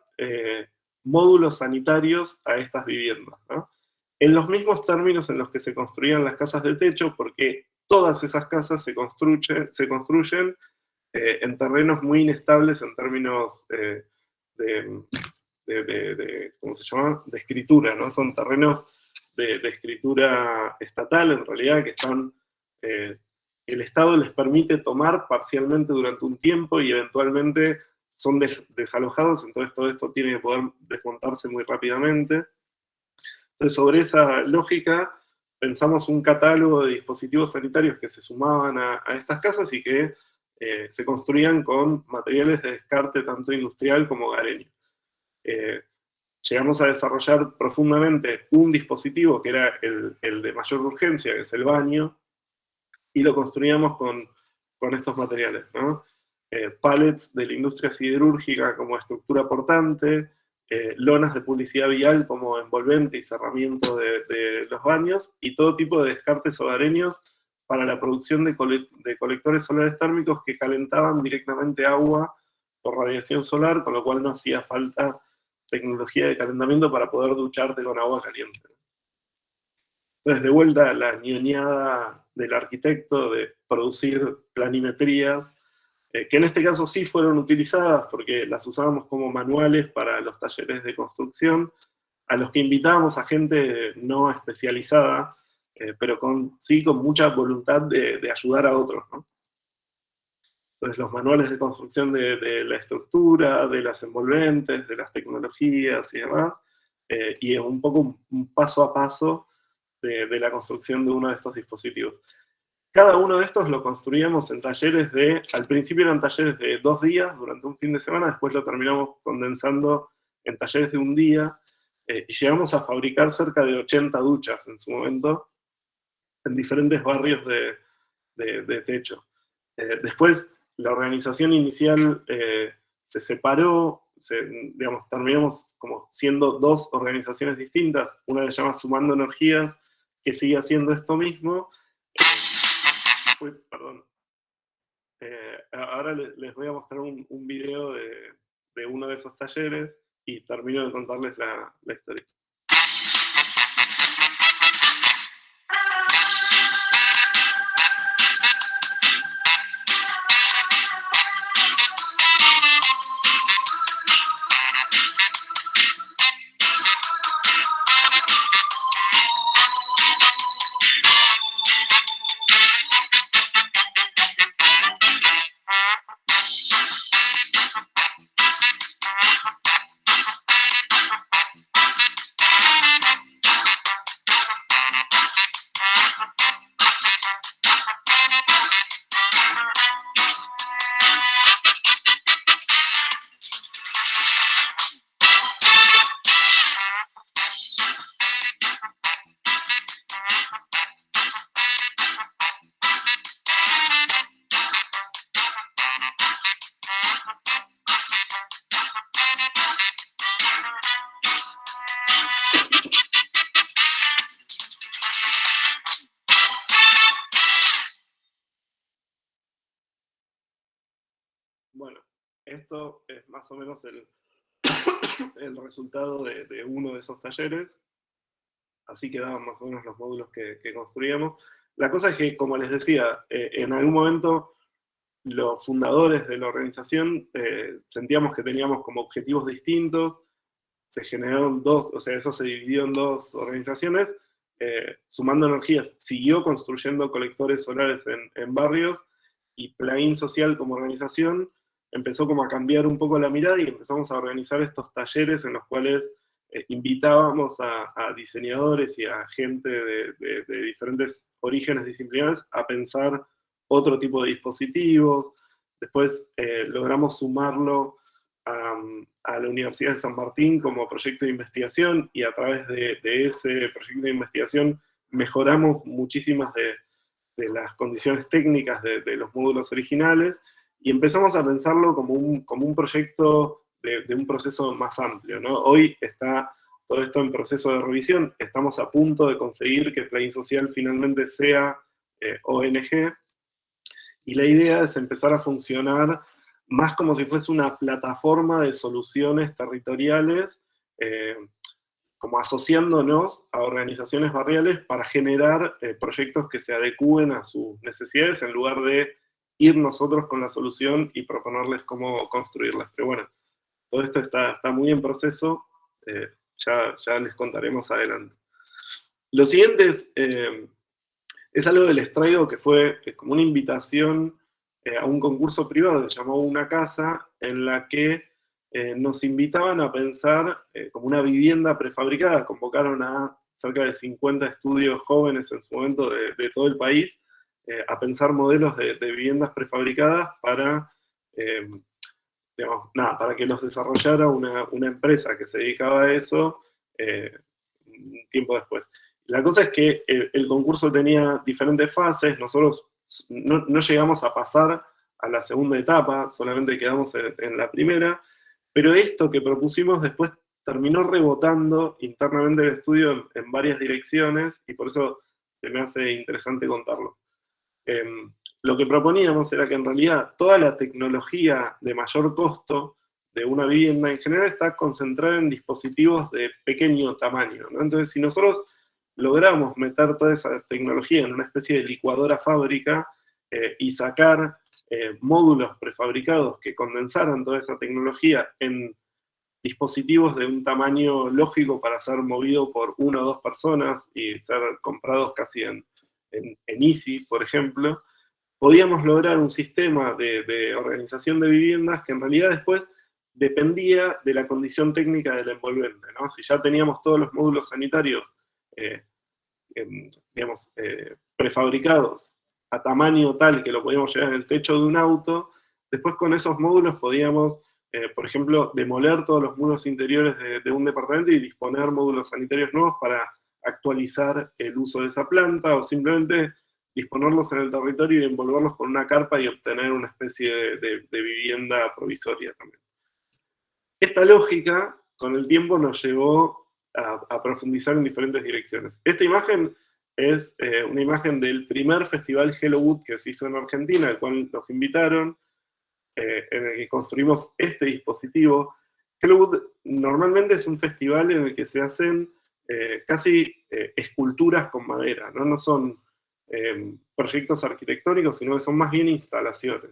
módulos sanitarios a estas viviendas, ¿no? En los mismos términos en los que se construían las casas de techo, porque todas esas casas se construyen en terrenos muy inestables en términos ¿cómo se llama? De escritura, ¿no? Son terrenos de escritura estatal, en realidad, que están... el Estado les permite tomar parcialmente durante un tiempo y eventualmente son desalojados, entonces todo esto tiene que poder desmontarse muy rápidamente. Entonces, sobre esa lógica, pensamos un catálogo de dispositivos sanitarios que se sumaban a estas casas y que se construían con materiales de descarte tanto industrial como hogareño. Llegamos a desarrollar profundamente un dispositivo que era el de mayor urgencia, que es el baño, y lo construíamos con estos materiales, ¿no? Pallets de la industria siderúrgica como estructura portante, lonas de publicidad vial como envolvente y cerramiento de los baños, y todo tipo de descartes hogareños para la producción de colectores solares térmicos que calentaban directamente agua por radiación solar, con lo cual no hacía falta tecnología de calentamiento para poder ducharte con agua caliente. Entonces, de vuelta, la ñoñada del arquitecto de producir planimetrías, que en este caso sí fueron utilizadas porque las usábamos como manuales para los talleres de construcción, a los que invitábamos a gente no especializada, pero sí con mucha voluntad de ayudar a otros, ¿no? Entonces, los manuales de construcción de la estructura, de las envolventes, de las tecnologías y demás, y es un poco un paso a paso de la construcción de uno de estos dispositivos. Cada uno de estos lo construíamos en talleres al principio eran talleres de 2 días durante un fin de semana, después lo terminamos condensando en talleres de 1 día, y llegamos a fabricar cerca de 80 duchas en su momento, en diferentes barrios de techo. Después, la organización inicial se separó, digamos, terminamos como siendo 2 organizaciones distintas, una se llama Sumando Energías, que sigue haciendo esto mismo. Perdón. Ahora les voy a mostrar un video de uno de esos talleres y termino de contarles la historia. Bueno, esto es más o menos el resultado de uno de esos talleres. Así quedaban más o menos los módulos que construíamos. La cosa es que, como les decía, en algún momento los fundadores de la organización sentíamos que teníamos como objetivos distintos, se generaron 2, o sea, eso se dividió en 2 organizaciones. Sumando Energías siguió construyendo colectores solares en barrios, y Plugin Social como organización empezó como a cambiar un poco la mirada y empezamos a organizar estos talleres en los cuales invitábamos a diseñadores y a gente de diferentes orígenes disciplinares a pensar otro tipo de dispositivos. Después logramos sumarlo a la Universidad de San Martín como proyecto de investigación, y a través de ese proyecto de investigación mejoramos muchísimas de las condiciones técnicas de los módulos originales, y empezamos a pensarlo como un proyecto de un proceso más amplio, ¿no? Hoy está todo esto en proceso de revisión, estamos a punto de conseguir que Plugin Social finalmente sea ONG, y la idea es empezar a funcionar más como si fuese una plataforma de soluciones territoriales, como asociándonos a organizaciones barriales para generar proyectos que se adecúen a sus necesidades, en lugar de ir nosotros con la solución y proponerles cómo construirlas. Pero bueno, todo esto está muy en proceso, ya les contaremos adelante. Lo siguiente es algo que les traigo, que fue como una invitación a un concurso privado que se llamó Una Casa, en la que nos invitaban a pensar como una vivienda prefabricada. Convocaron a cerca de 50 estudios jóvenes en su momento de todo el país a pensar modelos de viviendas prefabricadas para, para que los desarrollara una empresa que se dedicaba a eso un tiempo después. La cosa es que el concurso tenía diferentes fases, nosotros no llegamos a pasar a la segunda etapa, solamente quedamos en la primera, pero esto que propusimos después terminó rebotando internamente el estudio en varias direcciones, y por eso se me hace interesante contarlo. Lo que proponíamos era que en realidad toda la tecnología de mayor costo de una vivienda en general está concentrada en dispositivos de pequeño tamaño, ¿no? Entonces, si nosotros logramos meter toda esa tecnología en una especie de licuadora fábrica y sacar módulos prefabricados que condensaran toda esa tecnología en dispositivos de un tamaño lógico para ser movido por 1 o 2 personas y ser comprados casi en Easy, por ejemplo, podíamos lograr un sistema de organización de viviendas que en realidad después dependía de la condición técnica del envolvente, ¿no? Si ya teníamos todos los módulos sanitarios, digamos, prefabricados a tamaño tal que lo podíamos llevar en el techo de un auto, después con esos módulos podíamos, por ejemplo, demoler todos los muros interiores de un departamento y disponer módulos sanitarios nuevos para actualizar el uso de esa planta, o simplemente disponerlos en el territorio y envolverlos con una carpa y obtener una especie de vivienda provisoria también. Esta lógica, con el tiempo, nos llevó a profundizar en diferentes direcciones. Esta imagen es una imagen del primer festival Hello Wood que se hizo en Argentina, al cual nos invitaron, en el que construimos este dispositivo. Hello Wood normalmente es un festival en el que se hacen casi esculturas con madera, ¿no? No son proyectos arquitectónicos, sino que son más bien instalaciones.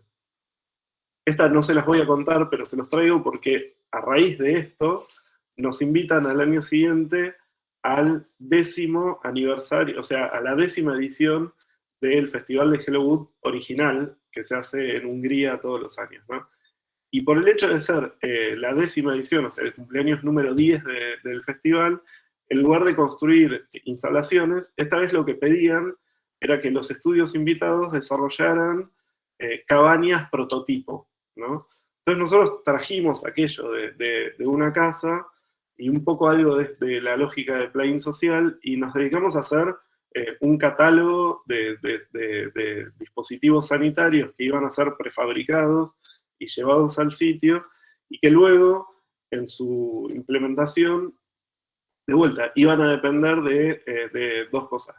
Estas no se las voy a contar, pero se los traigo porque a raíz de esto nos invitan al año siguiente al 10º aniversario, o sea, a la 10ª edición del Festival de Hello Wood original, que se hace en Hungría todos los años, ¿no? Y por el hecho de ser la 10ª edición, o sea, el cumpleaños número 10 del festival, en lugar de construir instalaciones, esta vez lo que pedían era que los estudios invitados desarrollaran cabañas prototipo, ¿no? Entonces nosotros trajimos aquello de una casa y un poco algo de la lógica de plugin social, y nos dedicamos a hacer un catálogo de dispositivos sanitarios que iban a ser prefabricados y llevados al sitio, y que luego, en su implementación, de vuelta, iban a depender de dos cosas.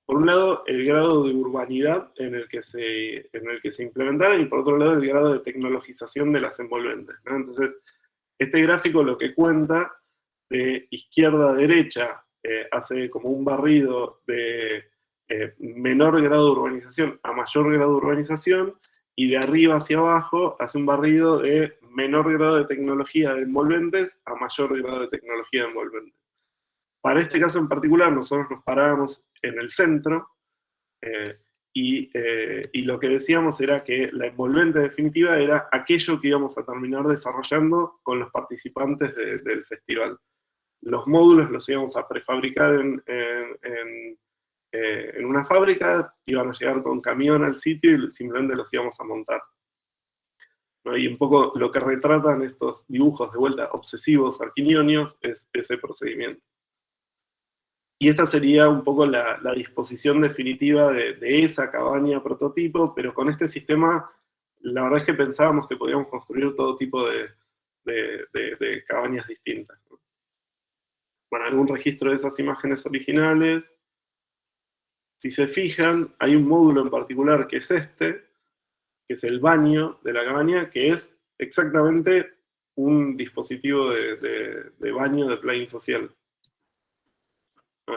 Por un lado, el grado de urbanidad en el que se implementaran, y por otro lado, el grado de tecnologización de las envolventes, ¿no? Entonces, este gráfico lo que cuenta, de izquierda a derecha, hace como un barrido de menor grado de urbanización a mayor grado de urbanización, y de arriba hacia abajo hace un barrido de menor grado de tecnología de envolventes a mayor grado de tecnología de envolventes. Para este caso en particular, nosotros nos parábamos en el centro, y lo que decíamos era que la envolvente definitiva era aquello que íbamos a terminar desarrollando con los participantes del festival. Los módulos los íbamos a prefabricar en una fábrica, iban a llegar con camión al sitio y simplemente los íbamos a montar, ¿no? Y un poco lo que retratan estos dibujos de vuelta obsesivos arquinionios es ese procedimiento. Y esta sería un poco la disposición definitiva de esa cabaña prototipo, pero con este sistema, la verdad es que pensábamos que podíamos construir todo tipo de cabañas distintas, ¿no? Bueno, algún registro de esas imágenes originales. Si se fijan, hay un módulo en particular que es este, que es el baño de la cabaña, que es exactamente un dispositivo de baño de plugin social.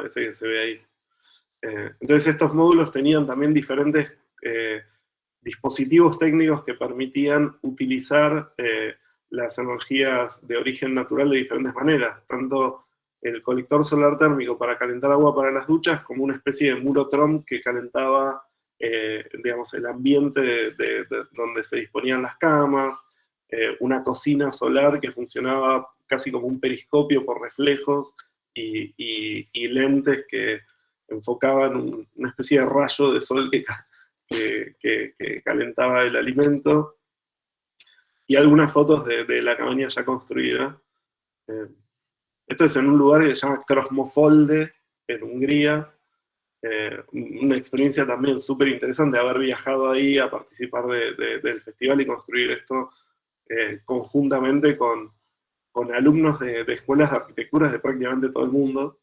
Ese que se ve ahí. Entonces estos módulos tenían también diferentes dispositivos técnicos que permitían utilizar las energías de origen natural de diferentes maneras, tanto el colector solar térmico para calentar agua para las duchas, como una especie de muro Trump que calentaba digamos, el ambiente donde se disponían las camas, una cocina solar que funcionaba casi como un periscopio por reflejos, y lentes que enfocaban una especie de rayo de sol que calentaba el alimento, y algunas fotos de la cabaña ya construida. Esto es en un lugar que se llama Krosmofolde, en Hungría. Una experiencia también súper interesante haber viajado ahí a participar del festival y construir esto conjuntamente con alumnos de escuelas de arquitectura de prácticamente todo el mundo.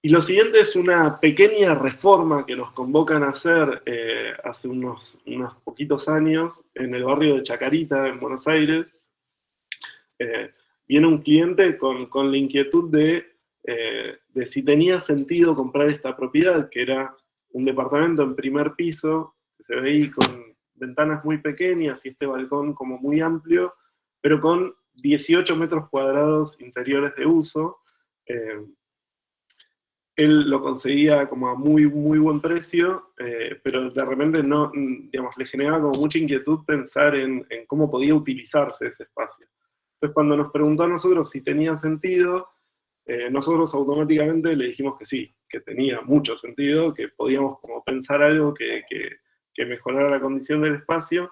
Y lo siguiente es una pequeña reforma que nos convocan a hacer hace unos poquitos años en el barrio de Chacarita, en Buenos Aires. Viene un cliente con la inquietud de si tenía sentido comprar esta propiedad, que era un departamento en primer piso, que se ve ahí con ventanas muy pequeñas y este balcón como muy amplio, pero con 18 metros cuadrados interiores de uso. él lo conseguía como a muy, muy buen precio, pero de repente no, digamos, le generaba como mucha inquietud pensar en cómo podía utilizarse ese espacio. Entonces, cuando nos preguntó a nosotros si tenía sentido, nosotros automáticamente le dijimos que sí, que tenía mucho sentido, que podíamos como pensar algo que mejorara la condición del espacio,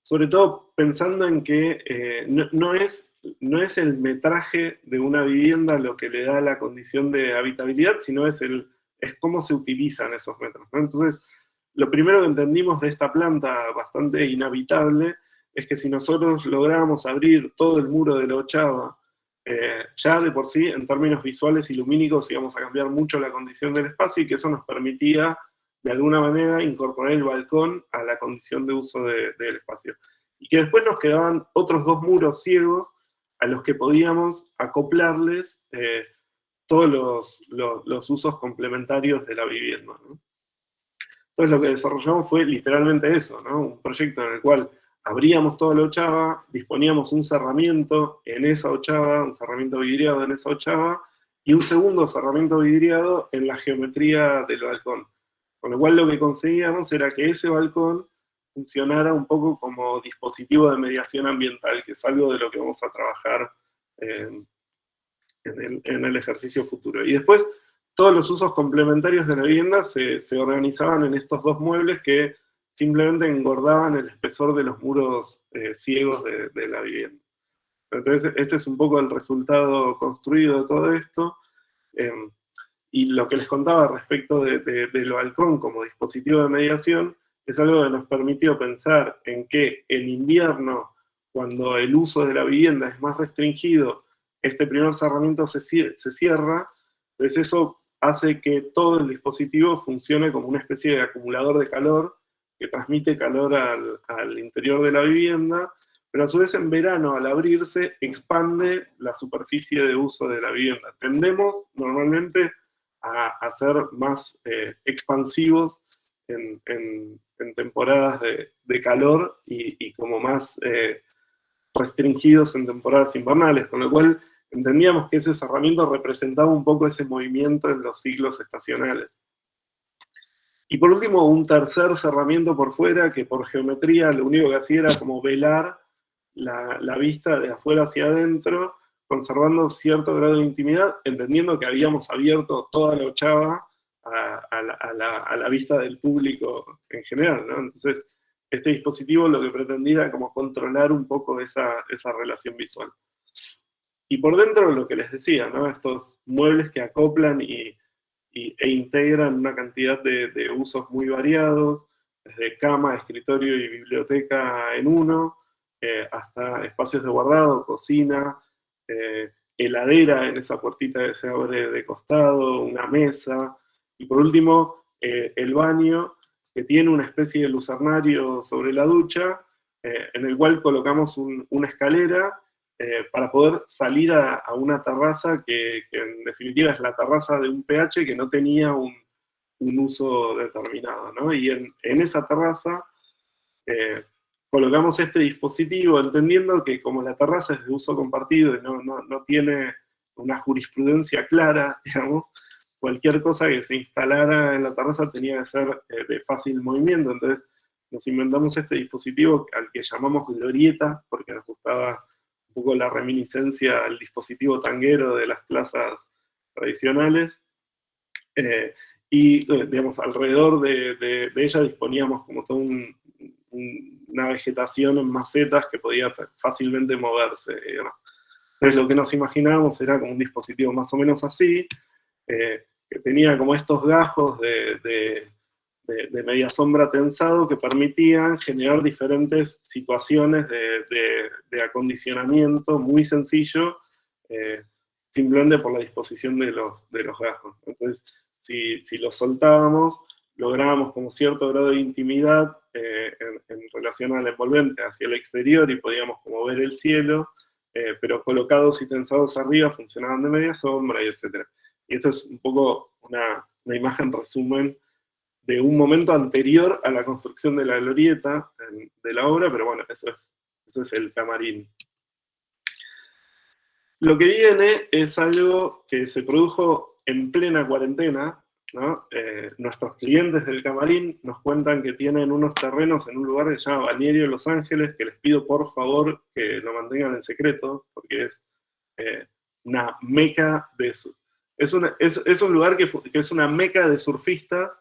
sobre todo pensando en que no es el metraje de una vivienda lo que le da la condición de habitabilidad, sino es cómo se utilizan esos metros, ¿no? Entonces, lo primero que entendimos de esta planta bastante inhabitable es que si nosotros lográbamos abrir todo el muro de la ochava, ya de por sí, en términos visuales y lumínicos, íbamos a cambiar mucho la condición del espacio, y que eso nos permitía, de alguna manera, incorporar el balcón a la condición de uso del espacio. Y que después nos quedaban otros 2 muros ciegos a los que podíamos acoplarles todos los usos complementarios de la vivienda, ¿no? Entonces lo que desarrollamos fue literalmente eso, ¿no? Un proyecto en el cual abríamos toda la ochava, disponíamos un cerramiento en esa ochava, un cerramiento vidriado en esa ochava, y un segundo cerramiento vidriado en la geometría del balcón. Con lo cual lo que conseguíamos era que ese balcón funcionara un poco como dispositivo de mediación ambiental, que es algo de lo que vamos a trabajar en el ejercicio futuro. Y después, todos los usos complementarios de la vivienda se organizaban en estos 2 muebles que simplemente engordaban el espesor de los muros ciegos de la vivienda. Entonces, este es un poco el resultado construido de todo esto. Y lo que les contaba respecto del balcón como dispositivo de mediación es algo que nos permitió pensar en que en invierno, cuando el uso de la vivienda es más restringido, este primer cerramiento se cierra, pues eso hace que todo el dispositivo funcione como una especie de acumulador de calor que transmite calor al interior de la vivienda, pero a su vez en verano, al abrirse, expande la superficie de uso de la vivienda. Tendemos normalmente a ser más expansivos en temporadas de calor y como más restringidos en temporadas invernales, con lo cual entendíamos que ese cerramiento representaba un poco ese movimiento en los ciclos estacionales. Y por último, un tercer cerramiento por fuera, que por geometría lo único que hacía era como velar la vista de afuera hacia adentro, conservando cierto grado de intimidad, entendiendo que habíamos abierto toda la ochava a la vista del público en general, ¿no? Entonces, este dispositivo lo que pretendía era como controlar un poco esa relación visual. Y por dentro, lo que les decía, ¿no? Estos muebles que acoplan e integran una cantidad de usos muy variados, desde cama, escritorio y biblioteca en uno, hasta espacios de guardado, cocina, heladera en esa puertita que se abre de costado, una mesa, y por último, el baño, que tiene una especie de lucernario sobre la ducha, en el cual colocamos una escalera para poder salir a una terraza que en definitiva es la terraza de un PH que no tenía un uso determinado, ¿no? Y en esa terraza colocamos este dispositivo, entendiendo que como la terraza es de uso compartido y no tiene una jurisprudencia clara, digamos, cualquier cosa que se instalara en la terraza tenía que ser de fácil movimiento. Entonces nos inventamos este dispositivo al que llamamos glorieta, porque nos gustaba un poco la reminiscencia al dispositivo tanguero de las plazas tradicionales. Y digamos, alrededor de ella disponíamos como toda una vegetación en macetas que podía fácilmente moverse, digamos. Entonces lo que nos imaginábamos era como un dispositivo más o menos así, que tenía como estos gajos de media sombra tensado que permitían generar diferentes situaciones de acondicionamiento muy sencillo, simplemente por la disposición de los gajos. Entonces, si los soltábamos, lográbamos como cierto grado de intimidad en relación al envolvente hacia el exterior y podíamos como ver el cielo, pero colocados y tensados arriba funcionaban de media sombra, y etc. Y esto es un poco una imagen resumen de un momento anterior a la construcción de la glorieta de la obra, pero bueno, eso es el camarín. Lo que viene es algo que se produjo en plena cuarentena, ¿no? Nuestros clientes del camarín nos cuentan que tienen unos terrenos en un lugar que se llama Balneario Los Ángeles, que les pido por favor que lo mantengan en secreto, porque es una meca de eso. Es un lugar que es una meca de surfistas,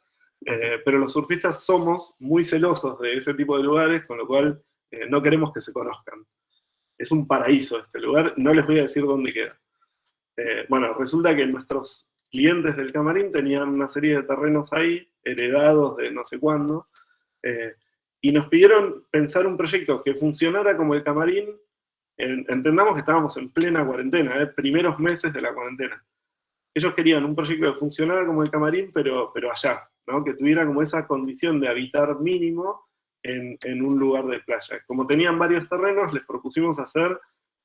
pero los surfistas somos muy celosos de ese tipo de lugares, con lo cual no queremos que se conozcan. Es un paraíso este lugar, no les voy a decir dónde queda. Bueno, resulta que nuestros clientes del camarín tenían una serie de terrenos ahí, heredados de no sé cuándo, y nos pidieron pensar un proyecto que funcionara como el camarín. Entendamos que estábamos en plena cuarentena, primeros meses de la cuarentena. Ellos querían un proyecto que funcionara como el camarín, pero allá, ¿no? Que tuviera como esa condición de habitar mínimo en un lugar de playa. Como tenían varios terrenos, les propusimos hacer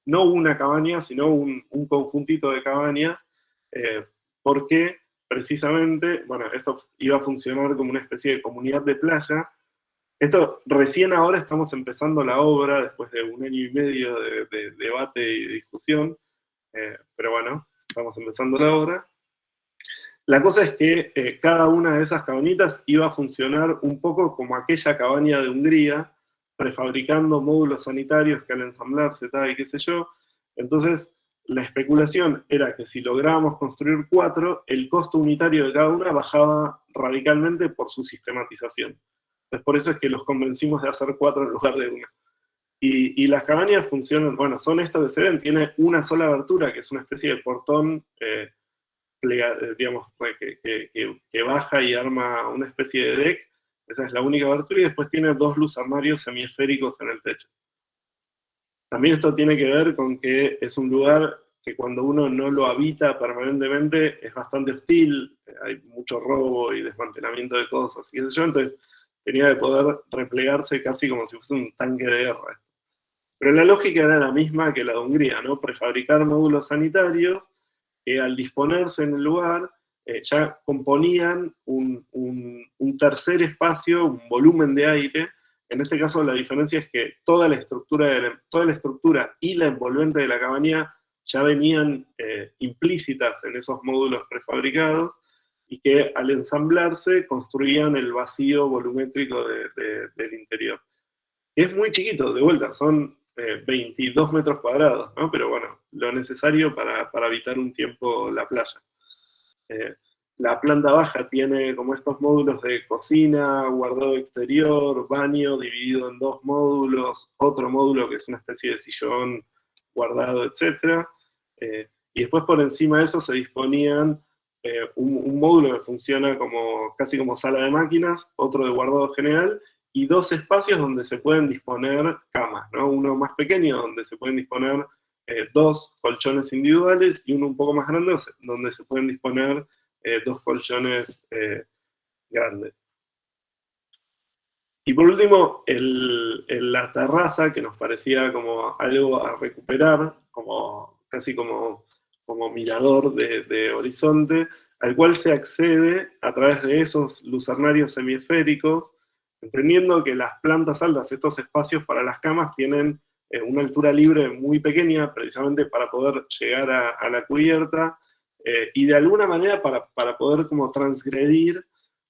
no una cabaña, sino un conjuntito de cabañas, porque precisamente, bueno, esto iba a funcionar como una especie de comunidad de playa. Esto recién ahora estamos empezando la obra, después de 1 año y medio de debate y discusión, pero bueno, estamos empezando la obra. La cosa es que cada una de esas cabañitas iba a funcionar un poco como aquella cabaña de Hungría, prefabricando módulos sanitarios que al ensamblarse, tal y qué sé yo. Entonces, la especulación era que si lográbamos construir 4, el costo unitario de cada una bajaba radicalmente por su sistematización. Entonces, por eso es que los convencimos de hacer 4 en lugar de una. Y las cabañas funcionan, bueno, son esto que se ven, tiene una sola abertura, que es una especie de portón, digamos, que baja y arma una especie de deck. Esa es la única abertura, y después tiene 2 luzarmarios semiesféricos en el techo. También esto tiene que ver con que es un lugar que cuando uno no lo habita permanentemente es bastante hostil, hay mucho robo y desmantelamiento de cosas, y qué sé yo, entonces tenía que poder replegarse casi como si fuese un tanque de guerra. Pero la lógica era la misma que la de Hungría, ¿no? Prefabricar módulos sanitarios que al disponerse en el lugar ya componían un tercer espacio, un volumen de aire. En este caso la diferencia es que toda la estructura y la envolvente de la cabaña ya venían implícitas en esos módulos prefabricados, y que al ensamblarse construían el vacío volumétrico del interior. Es muy chiquito, de vuelta, son 22 metros cuadrados, ¿no? Pero bueno, lo necesario para habitar un tiempo la playa. La planta baja tiene como estos módulos de cocina, guardado exterior, baño dividido en 2 módulos, otro módulo que es una especie de sillón guardado, etc. Y después por encima de eso se disponían un módulo que funciona casi como sala de máquinas, otro de guardado general, y 2 espacios donde se pueden disponer camas, ¿no? Uno más pequeño donde se pueden disponer 2 colchones individuales, y uno un poco más grande donde se pueden disponer 2 colchones grandes. Y por último, la terraza, que nos parecía como algo a recuperar, casi como mirador de horizonte, al cual se accede a través de esos lucernarios semiesféricos, entendiendo que las plantas altas, estos espacios para las camas, tienen una altura libre muy pequeña, precisamente para poder llegar a la cubierta, y de alguna manera para poder como transgredir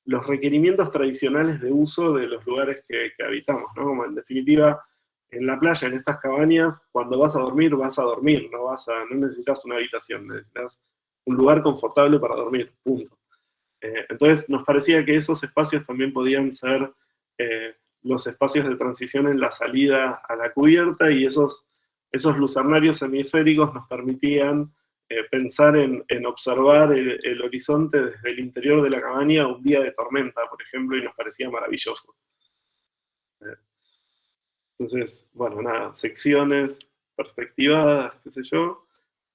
los requerimientos tradicionales de uso de los lugares que habitamos, ¿no? Como en definitiva, en la playa, en estas cabañas, cuando vas a dormir, no necesitas una habitación, necesitas un lugar confortable para dormir, punto. Entonces nos parecía que esos espacios también podían ser los espacios de transición en la salida a la cubierta, y esos lucernarios semiesféricos nos permitían pensar en observar el horizonte desde el interior de la cabaña un día de tormenta, por ejemplo, y nos parecía maravilloso. Entonces, bueno, nada, secciones perspectivadas, qué sé yo,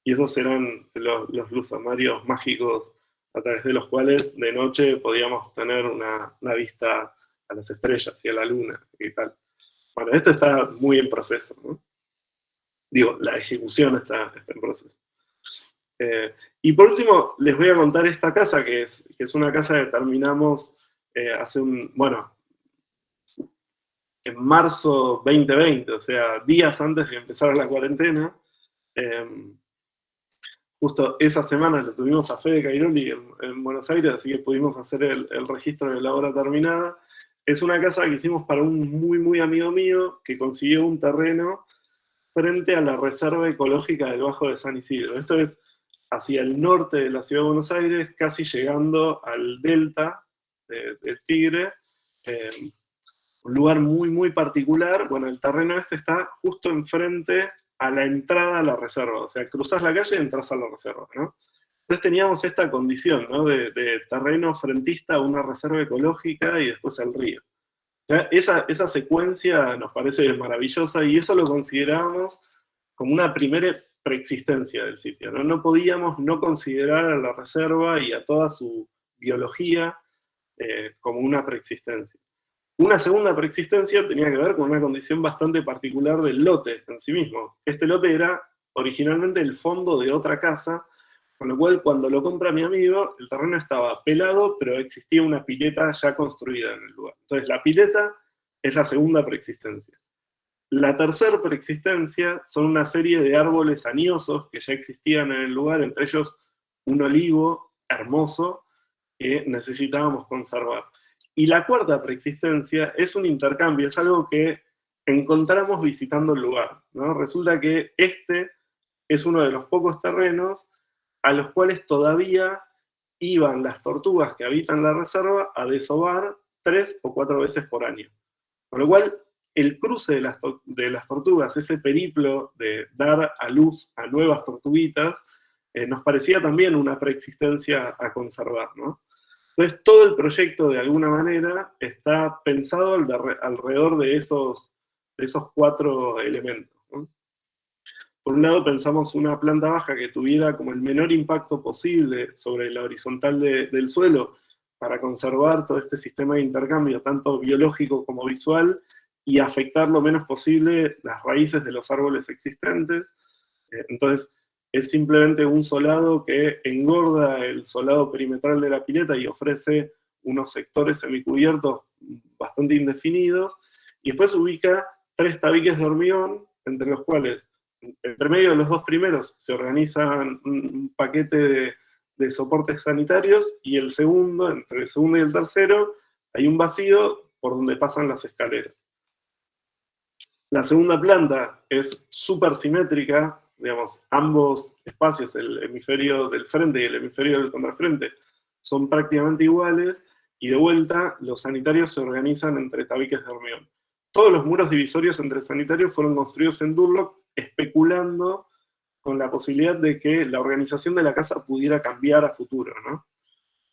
y esos eran los lucernarios mágicos a través de los cuales de noche podíamos tener una vista a las estrellas y a la luna y tal. Bueno, esto está muy en proceso, ¿no? Digo, la ejecución está en proceso. Y por último, les voy a contar esta casa, que es una casa que terminamos en marzo 2020, o sea, días antes de empezar la cuarentena. justo esa semana lo tuvimos a Fede Cairoli en Buenos Aires, así que pudimos hacer el registro de la obra terminada. Es una casa que hicimos para un muy amigo mío que consiguió un terreno frente a la Reserva Ecológica del Bajo de San Isidro. Esto es hacia el norte de la ciudad de Buenos Aires, casi llegando al delta del Tigre, un lugar muy particular. Bueno, el terreno este está justo enfrente a la entrada a la reserva, o sea, cruzás la calle y entras a la reserva, ¿no? Entonces teníamos esta condición, ¿no? de terreno frentista a una reserva ecológica y después al río. Esa secuencia nos parece maravillosa y eso lo considerábamos como una primera preexistencia del sitio, ¿no? No podíamos no considerar a la reserva y a toda su biología como una preexistencia. Una segunda preexistencia tenía que ver con una condición bastante particular del lote en sí mismo. Este lote era originalmente el fondo de otra casa, con lo cual cuando lo compra mi amigo, el terreno estaba pelado, pero existía una pileta ya construida en el lugar. Entonces la pileta es la segunda preexistencia. La tercera preexistencia son una serie de árboles añosos que ya existían en el lugar, entre ellos un olivo hermoso que necesitábamos conservar. Y la cuarta preexistencia es un intercambio, es algo que encontramos visitando el lugar, ¿no? Resulta que este es uno de los pocos terrenos a los cuales todavía iban las tortugas que habitan la reserva a desovar 3 o 4 veces por año. Con lo cual, el cruce de las tortugas, ese periplo de dar a luz a nuevas tortuguitas, nos parecía también una preexistencia a conservar, ¿no? Entonces, todo el proyecto, de alguna manera, está pensado alrededor de esos 4 elementos, ¿no? Por un lado, pensamos una planta baja que tuviera como el menor impacto posible sobre la horizontal del suelo para conservar todo este sistema de intercambio, tanto biológico como visual, y afectar lo menos posible las raíces de los árboles existentes. Entonces, es simplemente un solado que engorda el solado perimetral de la pileta y ofrece unos sectores semicubiertos bastante indefinidos, y después ubica 3 tabiques de hormigón, entre los cuales, entre medio de los 2 primeros, se organizan un paquete de soportes sanitarios, y el segundo, entre el segundo y el tercero, hay un vacío por donde pasan las escaleras. La segunda planta es súper simétrica, digamos, ambos espacios, el hemisferio del frente y el hemisferio del contrafrente, son prácticamente iguales, y de vuelta, los sanitarios se organizan entre tabiques de hormigón. Todos los muros divisorios entre sanitarios fueron construidos en Durlock, especulando con la posibilidad de que la organización de la casa pudiera cambiar a futuro, ¿no?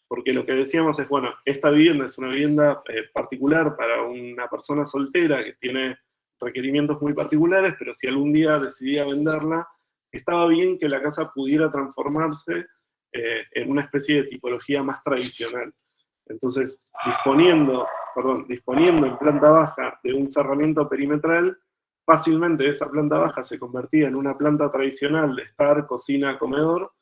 Porque lo que decíamos es, bueno, esta vivienda es una vivienda particular para una persona soltera que tiene requerimientos muy particulares, pero si algún día decidía venderla, estaba bien que la casa pudiera transformarse en una especie de tipología más tradicional. Entonces, disponiendo en planta baja de un cerramiento perimetral, fácilmente esa planta baja se convertía en una planta tradicional de estar, cocina, comedor,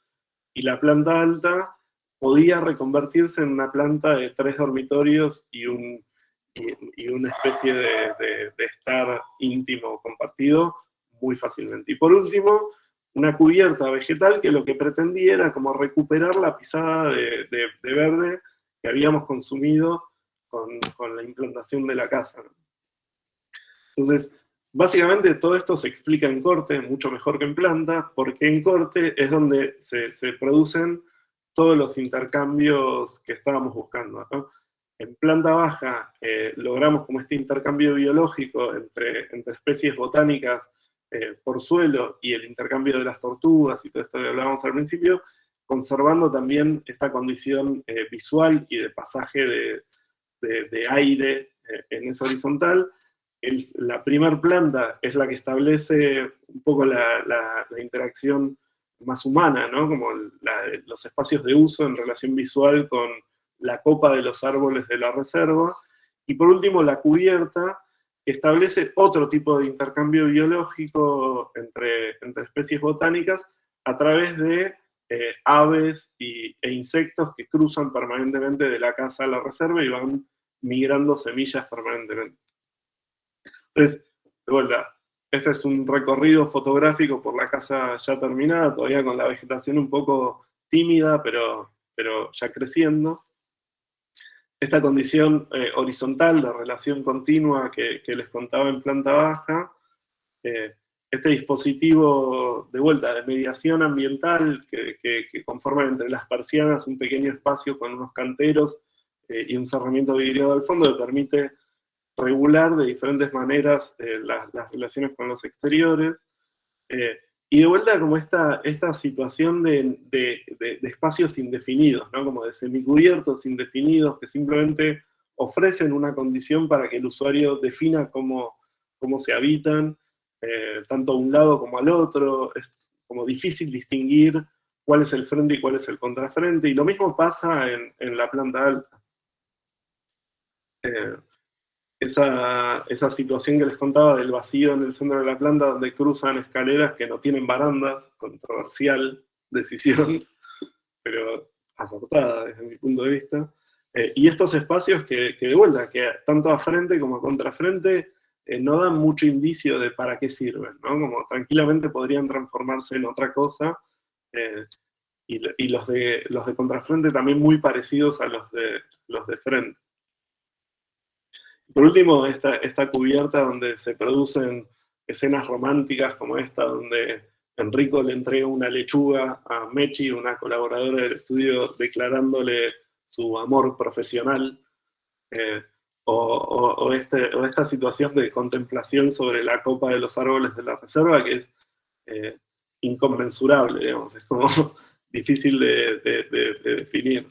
y la planta alta podía reconvertirse en una planta de 3 dormitorios y una especie de estar íntimo compartido muy fácilmente. Y por último, una cubierta vegetal que lo que pretendía era como recuperar la pisada de verde que habíamos consumido con la implantación de la casa, ¿no? Entonces, básicamente todo esto se explica en corte mucho mejor que en planta, porque en corte es donde se producen todos los intercambios que estábamos buscando, ¿no? En planta baja logramos como este intercambio biológico entre especies botánicas por suelo y el intercambio de las tortugas y todo esto que hablábamos al principio, conservando también esta condición visual y de pasaje de aire en esa horizontal. La primer planta es la que establece un poco la interacción más humana, ¿no? Como los espacios de uso en relación visual con la copa de los árboles de la reserva. Y por último, la cubierta, que establece otro tipo de intercambio biológico entre especies botánicas a través de aves e insectos que cruzan permanentemente de la casa a la reserva y van migrando semillas permanentemente. Entonces, de vuelta, Este es un recorrido fotográfico por la casa ya terminada, todavía con la vegetación un poco tímida, pero ya creciendo. Esta condición horizontal de relación continua que les contaba en planta baja, este dispositivo de vuelta de mediación ambiental que conforman entre las persianas un pequeño espacio con unos canteros y un cerramiento vidriado al fondo que permite regular de diferentes maneras las relaciones con los exteriores. Y de vuelta como esta situación de espacios indefinidos, ¿no? Como de semicubiertos indefinidos que simplemente ofrecen una condición para que el usuario defina cómo se habitan, tanto a un lado como al otro. Es como difícil distinguir cuál es el frente y cuál es el contrafrente, y lo mismo pasa en la planta alta. Esa situación que les contaba del vacío en el centro de la planta donde cruzan escaleras que no tienen barandas, controversial decisión, pero acertada desde mi punto de vista. Y estos espacios que de vuelta, que tanto a frente como a contrafrente, no dan mucho indicio de para qué sirven, ¿no? Como tranquilamente podrían transformarse en otra cosa, y los de contrafrente también muy parecidos a los de frente. Por último, esta cubierta donde se producen escenas románticas como esta, donde Enrico le entrega una lechuga a Mechi, una colaboradora del estudio, declarándole su amor profesional, o esta situación de contemplación sobre la copa de los árboles de la reserva, que es inconmensurable, digamos, es como difícil de definir.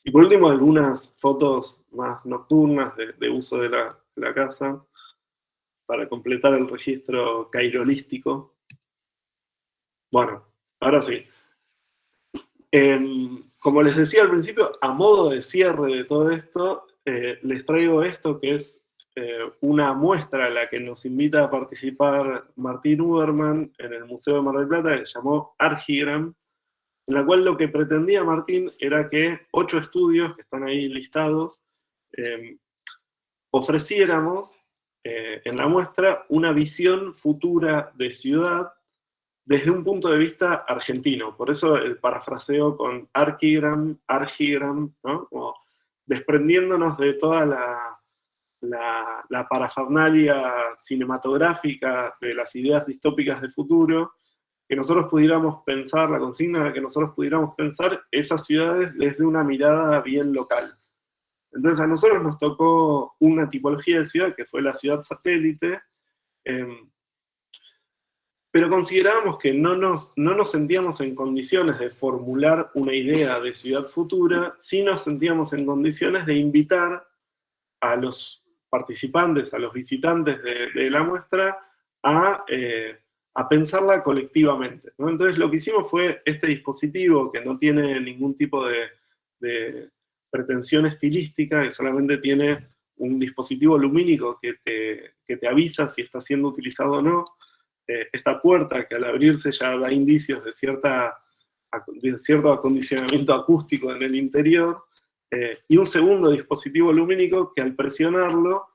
Y por último, algunas fotos más nocturnas de uso de la casa para completar el registro cairolístico. Bueno, ahora sí. Como les decía al principio, a modo de cierre de todo esto, les traigo esto que es una muestra a la que nos invita a participar Martín Uberman en el Museo de Mar del Plata, que se llamó Archigram, en la cual lo que pretendía Martín era que 8 estudios que están ahí listados ofreciéramos en la muestra una visión futura de ciudad desde un punto de vista argentino. Por eso el parafraseo con Archigram, ¿no? Como desprendiéndonos de toda la parafernalia cinematográfica de las ideas distópicas de futuro, que nosotros pudiéramos pensar, la consigna era que nosotros pudiéramos pensar esas ciudades desde una mirada bien local. Entonces a nosotros nos tocó una tipología de ciudad que fue la ciudad satélite, pero considerábamos que no nos sentíamos en condiciones de formular una idea de ciudad futura, sí nos sentíamos en condiciones de invitar a los participantes, a los visitantes de la muestra, a pensarla colectivamente, ¿no? Entonces lo que hicimos fue este dispositivo que no tiene ningún tipo de pretensión estilística, que solamente tiene un dispositivo lumínico que te avisa si está siendo utilizado o no. Esta puerta que al abrirse ya da indicios de cierto acondicionamiento acústico en el interior, y un segundo dispositivo lumínico que al presionarlo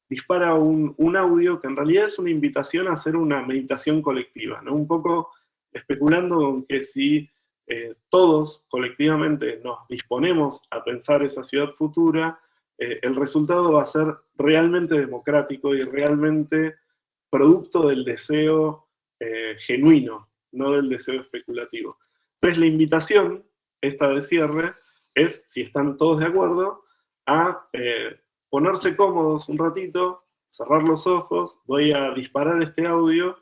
dispara un audio que en realidad es una invitación a hacer una meditación colectiva, ¿no? Un poco especulando con que si todos colectivamente nos disponemos a pensar esa ciudad futura, el resultado va a ser realmente democrático y realmente producto del deseo genuino, no del deseo especulativo. Entonces la invitación, esta de cierre, es, si están todos de acuerdo, a ponerse cómodos un ratito, cerrar los ojos, voy a disparar este audio,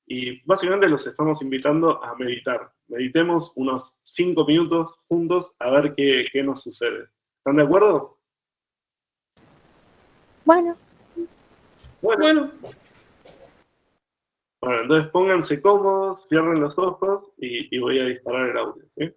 y básicamente los estamos invitando a meditar. Meditemos unos 5 minutos juntos a ver qué nos sucede. ¿Están de acuerdo? Bueno. Bueno, entonces pónganse cómodos, cierren los ojos y voy a disparar el audio, ¿sí?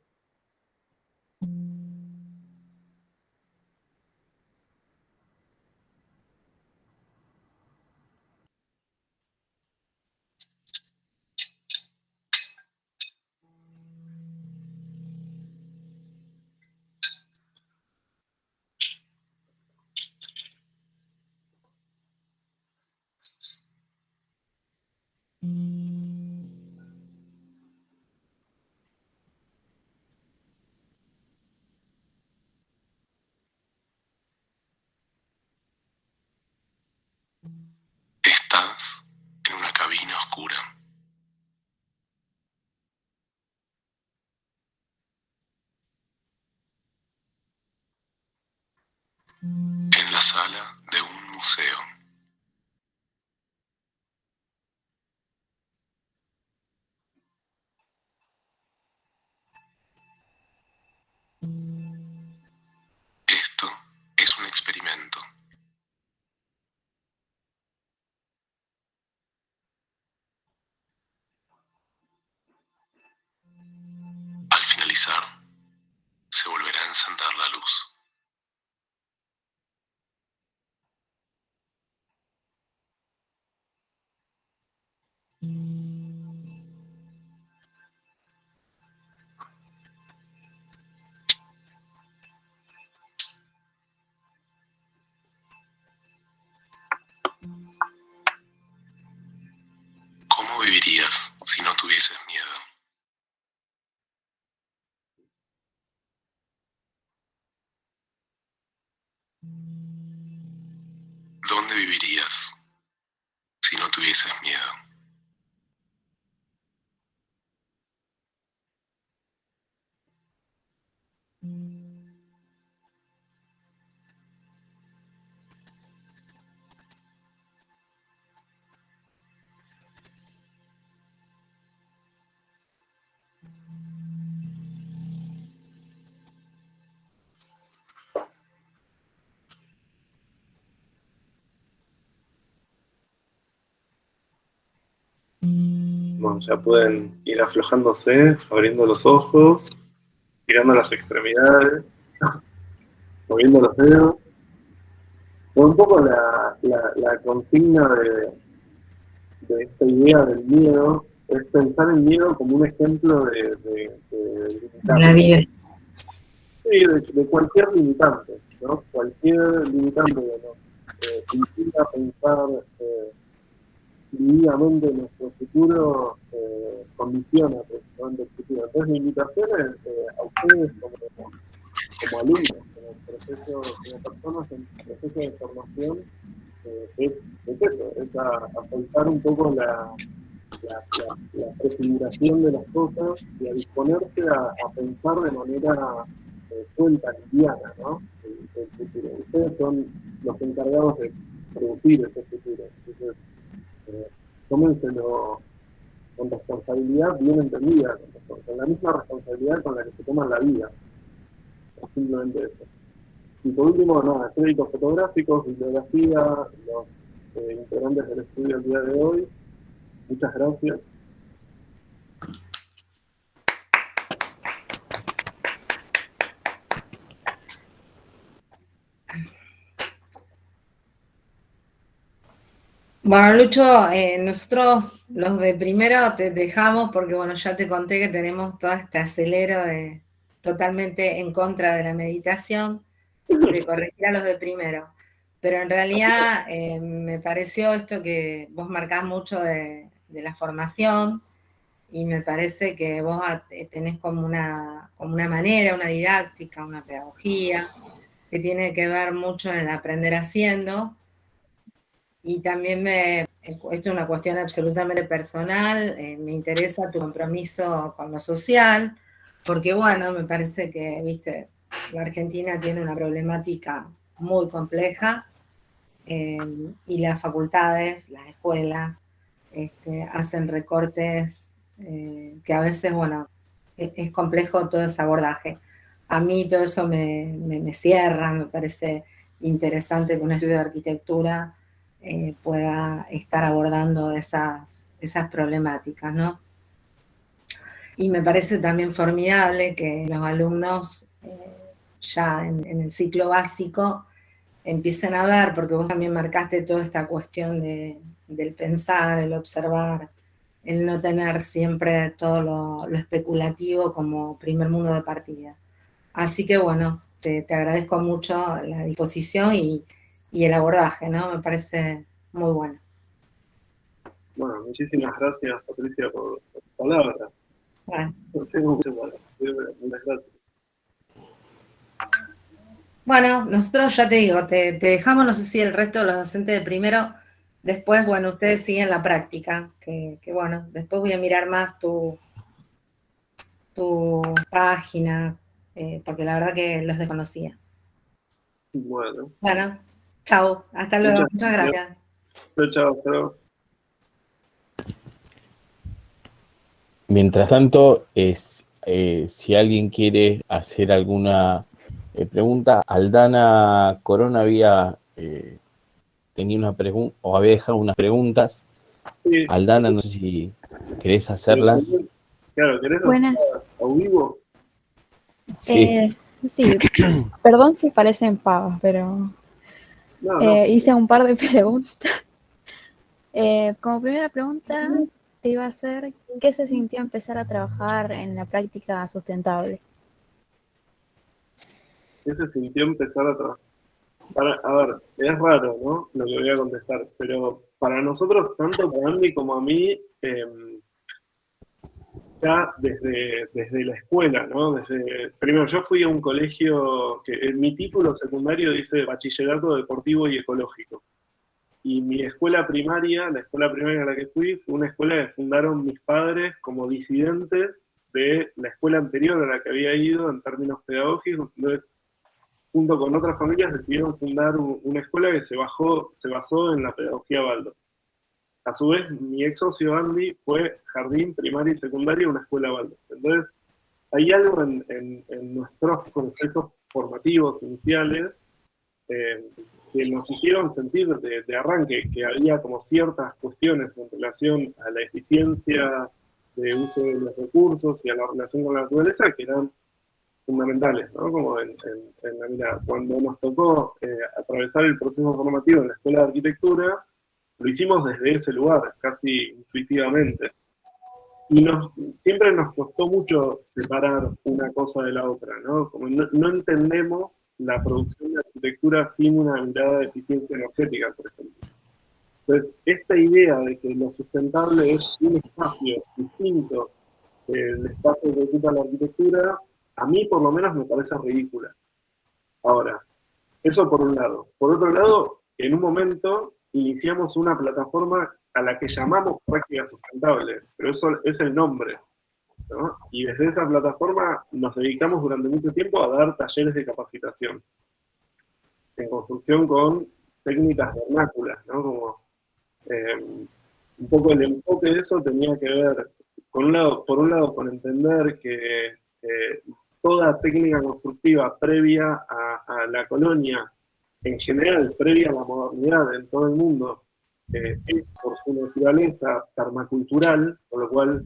sala de un museo. Esto es un experimento. Al finalizar, se volverá a encender la luz. ¿Cómo vivirías si no tuvieses miedo? ¿Dónde vivirías si no tuvieses miedo? Bueno, ya pueden ir aflojándose, abriendo los ojos, girando las extremidades, moviendo los dedos. Un poco la consigna de esta idea del miedo es pensar el miedo como un ejemplo de limitante. La vida. Sí, de cualquier limitante, ¿no? Cualquier limitante que nos impida pensar divididamente en nuestro futuro condiciona precisamente el futuro. Entonces, mi invitación es a ustedes como alumnos, como proceso, como personas en proceso de formación, es eso, es a pensar un poco la prefiguración de las cosas y a disponerse a pensar de manera suelta, liviana, ¿no? El futuro. Ustedes son los encargados de producir ese futuro. Entonces, tómenselo con responsabilidad bien entendida, con la misma responsabilidad con la que se toman la vida. Es simplemente eso. Y por último, nada, créditos fotográficos, bibliografía, los integrantes del estudio el día de hoy. Muchas gracias. Bueno, Lucho, nosotros los de primero te dejamos porque, bueno, ya te conté que tenemos todo este acelero totalmente en contra de la meditación, de corregir a los de primero. Pero en realidad me pareció esto que vos marcás mucho de la formación y me parece que vos tenés como una manera, una didáctica, una pedagogía que tiene que ver mucho en el aprender haciendo. Y también esto es una cuestión absolutamente personal, me interesa tu compromiso con lo social, porque bueno, me parece que, viste, la Argentina tiene una problemática muy compleja y las facultades, las escuelas, hacen recortes que a veces, bueno, es complejo todo ese abordaje. A mí todo eso me cierra, me parece interesante que un estudio de arquitectura pueda estar abordando esas problemáticas, ¿no? Y me parece también formidable que los alumnos ya en el ciclo básico empiecen a ver, porque vos también marcaste toda esta cuestión del pensar, el observar, el no tener siempre todo lo especulativo como primer mundo de partida. Así que bueno, te agradezco mucho la disposición y el abordaje, ¿no? Me parece muy bueno. Bueno, muchísimas gracias, Patricia, por tu palabra. Bueno. No tengo muchas palabras. Muchas gracias. Bueno, nosotros ya te digo, te dejamos, no sé si el resto de los docentes de primero, después, bueno, ustedes siguen la práctica, que bueno, después voy a mirar más tu página, porque la verdad que los desconocía. Bueno. Bueno, Chao, hasta luego. Muchas gracias. Chao, hasta luego. Mientras tanto, si alguien quiere hacer alguna pregunta, Aldana Corona había tenido una pregunta, o había dejado unas preguntas. Sí. Aldana, no sé si querés hacerlas. Claro, ¿querés Buenas. hacer a vivo? Sí. Sí, perdón si parecen pavas, pero No. hice un par de preguntas. Como primera pregunta, te iba a hacer, ¿qué se sintió empezar a trabajar en la práctica sustentable? ¿Qué se sintió empezar a trabajar? A ver, es raro, ¿no? Lo que voy a contestar, pero para nosotros, tanto para Andy como a mí, ya desde la escuela, ¿no? Primero, yo fui a un colegio que en mi título secundario dice Bachillerato Deportivo y Ecológico. Y mi escuela primaria, la escuela primaria a la que fui, fue una escuela que fundaron mis padres como disidentes de la escuela anterior a la que había ido en términos pedagógicos. Entonces, junto con otras familias, decidieron fundar una escuela que se basó en la pedagogía Waldorf. A su vez, mi ex socio Andy fue jardín, primaria y secundaria, una escuela Waldorf. Entonces, hay algo en nuestros procesos formativos iniciales que nos hicieron sentir de arranque que había como ciertas cuestiones en relación a la eficiencia de uso de los recursos y a la relación con la naturaleza que eran fundamentales, ¿no? Como en la mirada. Cuando nos tocó atravesar el proceso formativo en la Escuela de Arquitectura, lo hicimos desde ese lugar, casi intuitivamente. Y siempre nos costó mucho separar una cosa de la otra, ¿no? Como no entendemos la producción de arquitectura sin una mirada de eficiencia energética, por ejemplo. Entonces, esta idea de que lo sustentable es un espacio distinto del espacio que ocupa la arquitectura, a mí por lo menos me parece ridícula. Ahora, eso por un lado. Por otro lado, en un momento iniciamos una plataforma a la que llamamos práctica sustentable, pero eso es el nombre, ¿no? Y desde esa plataforma nos dedicamos durante mucho tiempo a dar talleres de capacitación en construcción con técnicas vernáculas, ¿no? Como, un poco el enfoque de eso tenía que ver, por un lado, con entender que toda técnica constructiva previa a la colonia, en general, previa a la modernidad en todo el mundo, es por su naturaleza permacultural, con lo cual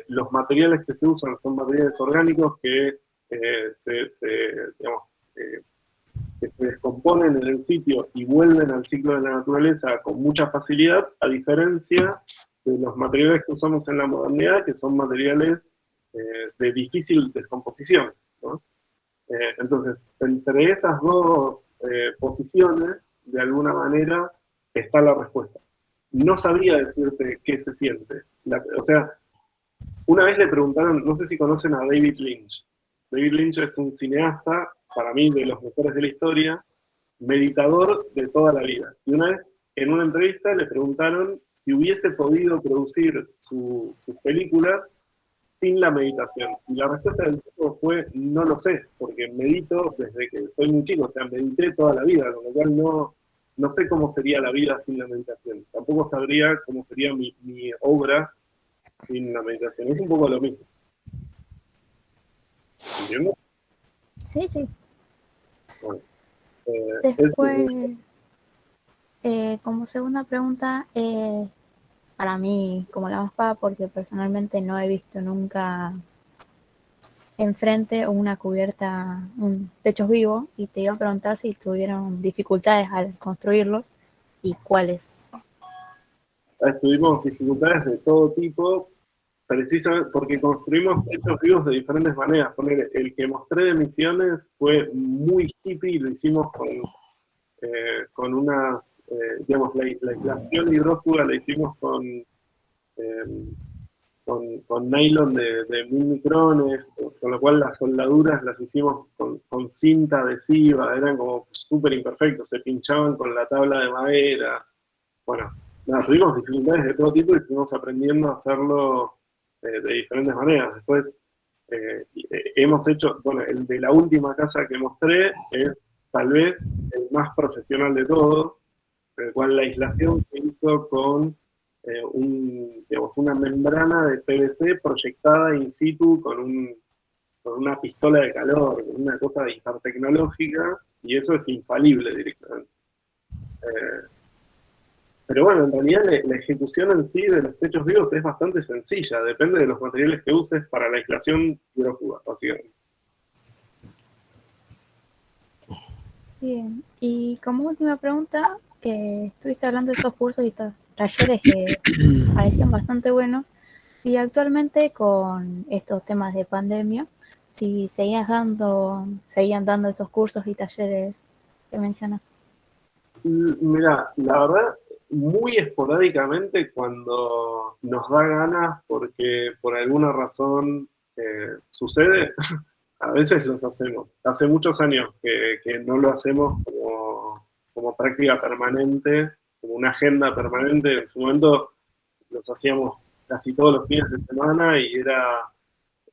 los materiales que se usan son materiales orgánicos que que se descomponen en el sitio y vuelven al ciclo de la naturaleza con mucha facilidad, a diferencia de los materiales que usamos en la modernidad, que son materiales de difícil descomposición, ¿no? Entonces, entre esas dos posiciones, de alguna manera, está la respuesta. No sabría decirte qué se siente. O sea, una vez le preguntaron, no sé si conocen a David Lynch. David Lynch es un cineasta, para mí, de los mejores de la historia, meditador de toda la vida. Y una vez, en una entrevista, le preguntaron si hubiese podido producir sus películas sin la meditación. Y la respuesta del tipo fue, no lo sé, porque medito desde que soy muy chico, o sea, medité toda la vida, con lo cual no sé cómo sería la vida sin la meditación. Tampoco sabría cómo sería mi obra sin la meditación. Es un poco lo mismo. ¿Entiendes? Sí, sí. Bueno, Después, como segunda pregunta, para mí, como la más pava, porque personalmente no he visto nunca enfrente una cubierta, un techos vivos, y te iba a preguntar si tuvieron dificultades al construirlos y cuáles. tuvimos dificultades de todo tipo, precisamente porque construimos techos vivos de diferentes maneras. El que mostré de Misiones fue muy hippie, lo hicimos con unas, digamos, la aislación hidrófuga la hicimos con nylon de 1000 micrones, con lo cual las soldaduras las hicimos con cinta adhesiva, eran como súper imperfectos, se pinchaban con la tabla de madera. Bueno, tuvimos dificultades de todo tipo y fuimos aprendiendo a hacerlo de diferentes maneras. Después hemos hecho, bueno, el de la última casa que mostré es tal vez el más profesional de todo, en el cual la aislación se hizo con una membrana de PVC proyectada in situ con una pistola de calor, con una cosa hipertecnológica, y eso es infalible directamente. Pero bueno, en realidad la ejecución en sí de los techos vivos es bastante sencilla, depende de los materiales que uses para la aislación hidrófuga, básicamente. Bien, y como última pregunta, estuviste hablando de esos cursos y estos talleres que parecían bastante buenos, y actualmente con estos temas de pandemia, si seguían dando esos cursos y talleres que mencionas. Mira, la verdad, muy esporádicamente cuando nos da ganas porque por alguna razón sucede, a veces los hacemos. Hace muchos años que no lo hacemos como práctica permanente, como una agenda permanente. En su momento los hacíamos casi todos los fines de semana y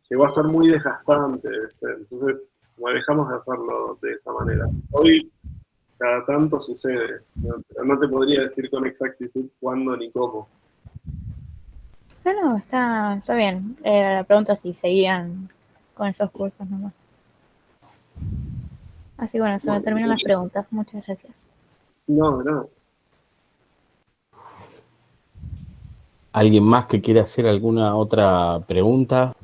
llegó a ser muy desgastante. Entonces, como dejamos de hacerlo de esa manera. Hoy cada tanto sucede, pero no te podría decir con exactitud cuándo ni cómo. No, está bien. La pregunta es si seguían con esos cursos nomás. Así que bueno, se me terminan las preguntas. Muchas gracias. No. ¿Alguien más que quiera hacer alguna otra pregunta?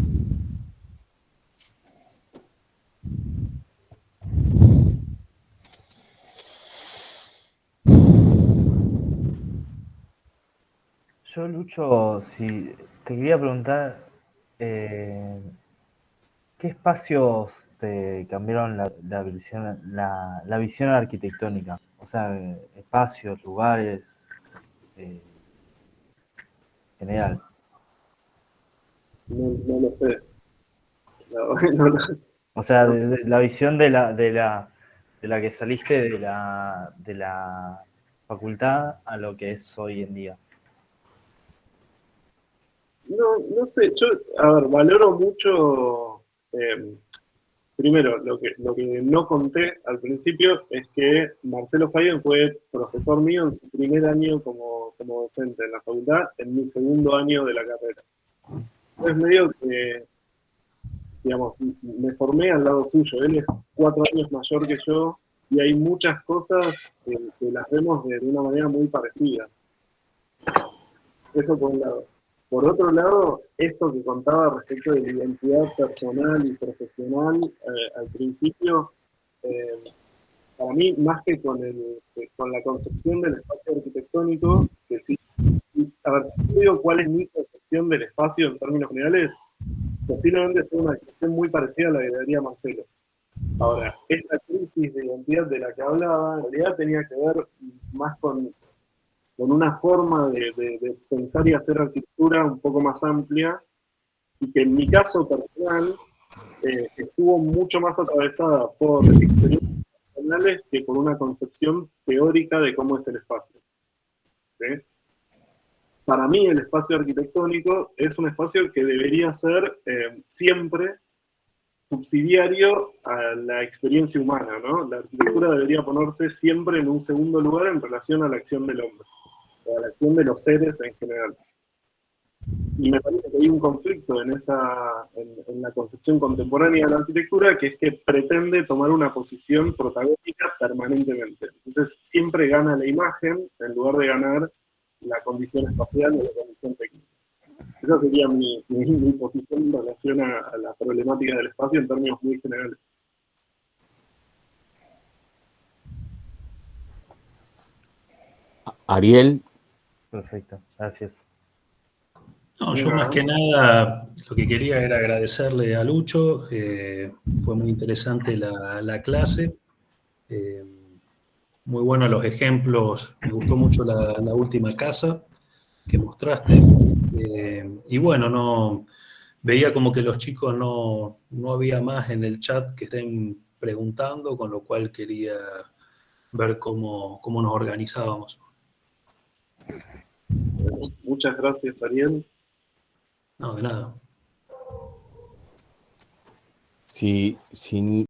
Yo, Lucho, si te quería preguntar, ¿qué espacios te cambiaron la visión arquitectónica? O sea, espacios, lugares, general. No lo sé. No. O sea, de la visión de la que saliste de la facultad a lo que es hoy en día. No sé, yo, a ver, valoro mucho, primero, lo que no conté al principio es que Marcelo Feigen fue profesor mío en su primer año como docente en la facultad, en mi segundo año de la carrera. Entonces medio que, digamos, me formé al lado suyo, él es 4 años mayor que yo, y hay muchas cosas que las vemos de una manera muy parecida. Eso por un lado. Por otro lado, esto que contaba respecto de la identidad personal y profesional al principio, para mí, más que con la concepción del espacio arquitectónico, que sí, a ver, si yo digo cuál es mi concepción del espacio en términos generales, posiblemente sea una descripción muy parecida a la que daría Marcelo. Ahora, esta crisis de identidad de la que hablaba, en realidad tenía que ver más con una forma de pensar y hacer arquitectura un poco más amplia, y que en mi caso personal estuvo mucho más atravesada por experiencias personales que por una concepción teórica de cómo es el espacio. ¿Sí? Para mí el espacio arquitectónico es un espacio que debería ser siempre subsidiario a la experiencia humana, ¿no? La arquitectura debería ponerse siempre en un segundo lugar en relación a la acción del hombre, a la acción de los seres en general. Y me parece que hay un conflicto en la concepción contemporánea de la arquitectura, que es que pretende tomar una posición protagónica permanentemente. Entonces siempre gana la imagen en lugar de ganar la condición espacial o la condición técnica. Esa sería mi posición en relación a la problemática del espacio en términos muy generales. Ariel. Perfecto, gracias. No, yo más que nada lo que quería era agradecerle a Lucho, fue muy interesante la clase, muy buenos los ejemplos, me gustó mucho la última casa que mostraste, y bueno, veía como que los chicos no había más en el chat que estén preguntando, con lo cual quería ver cómo nos organizábamos. Muchas gracias, Ariel. No, de nada. Si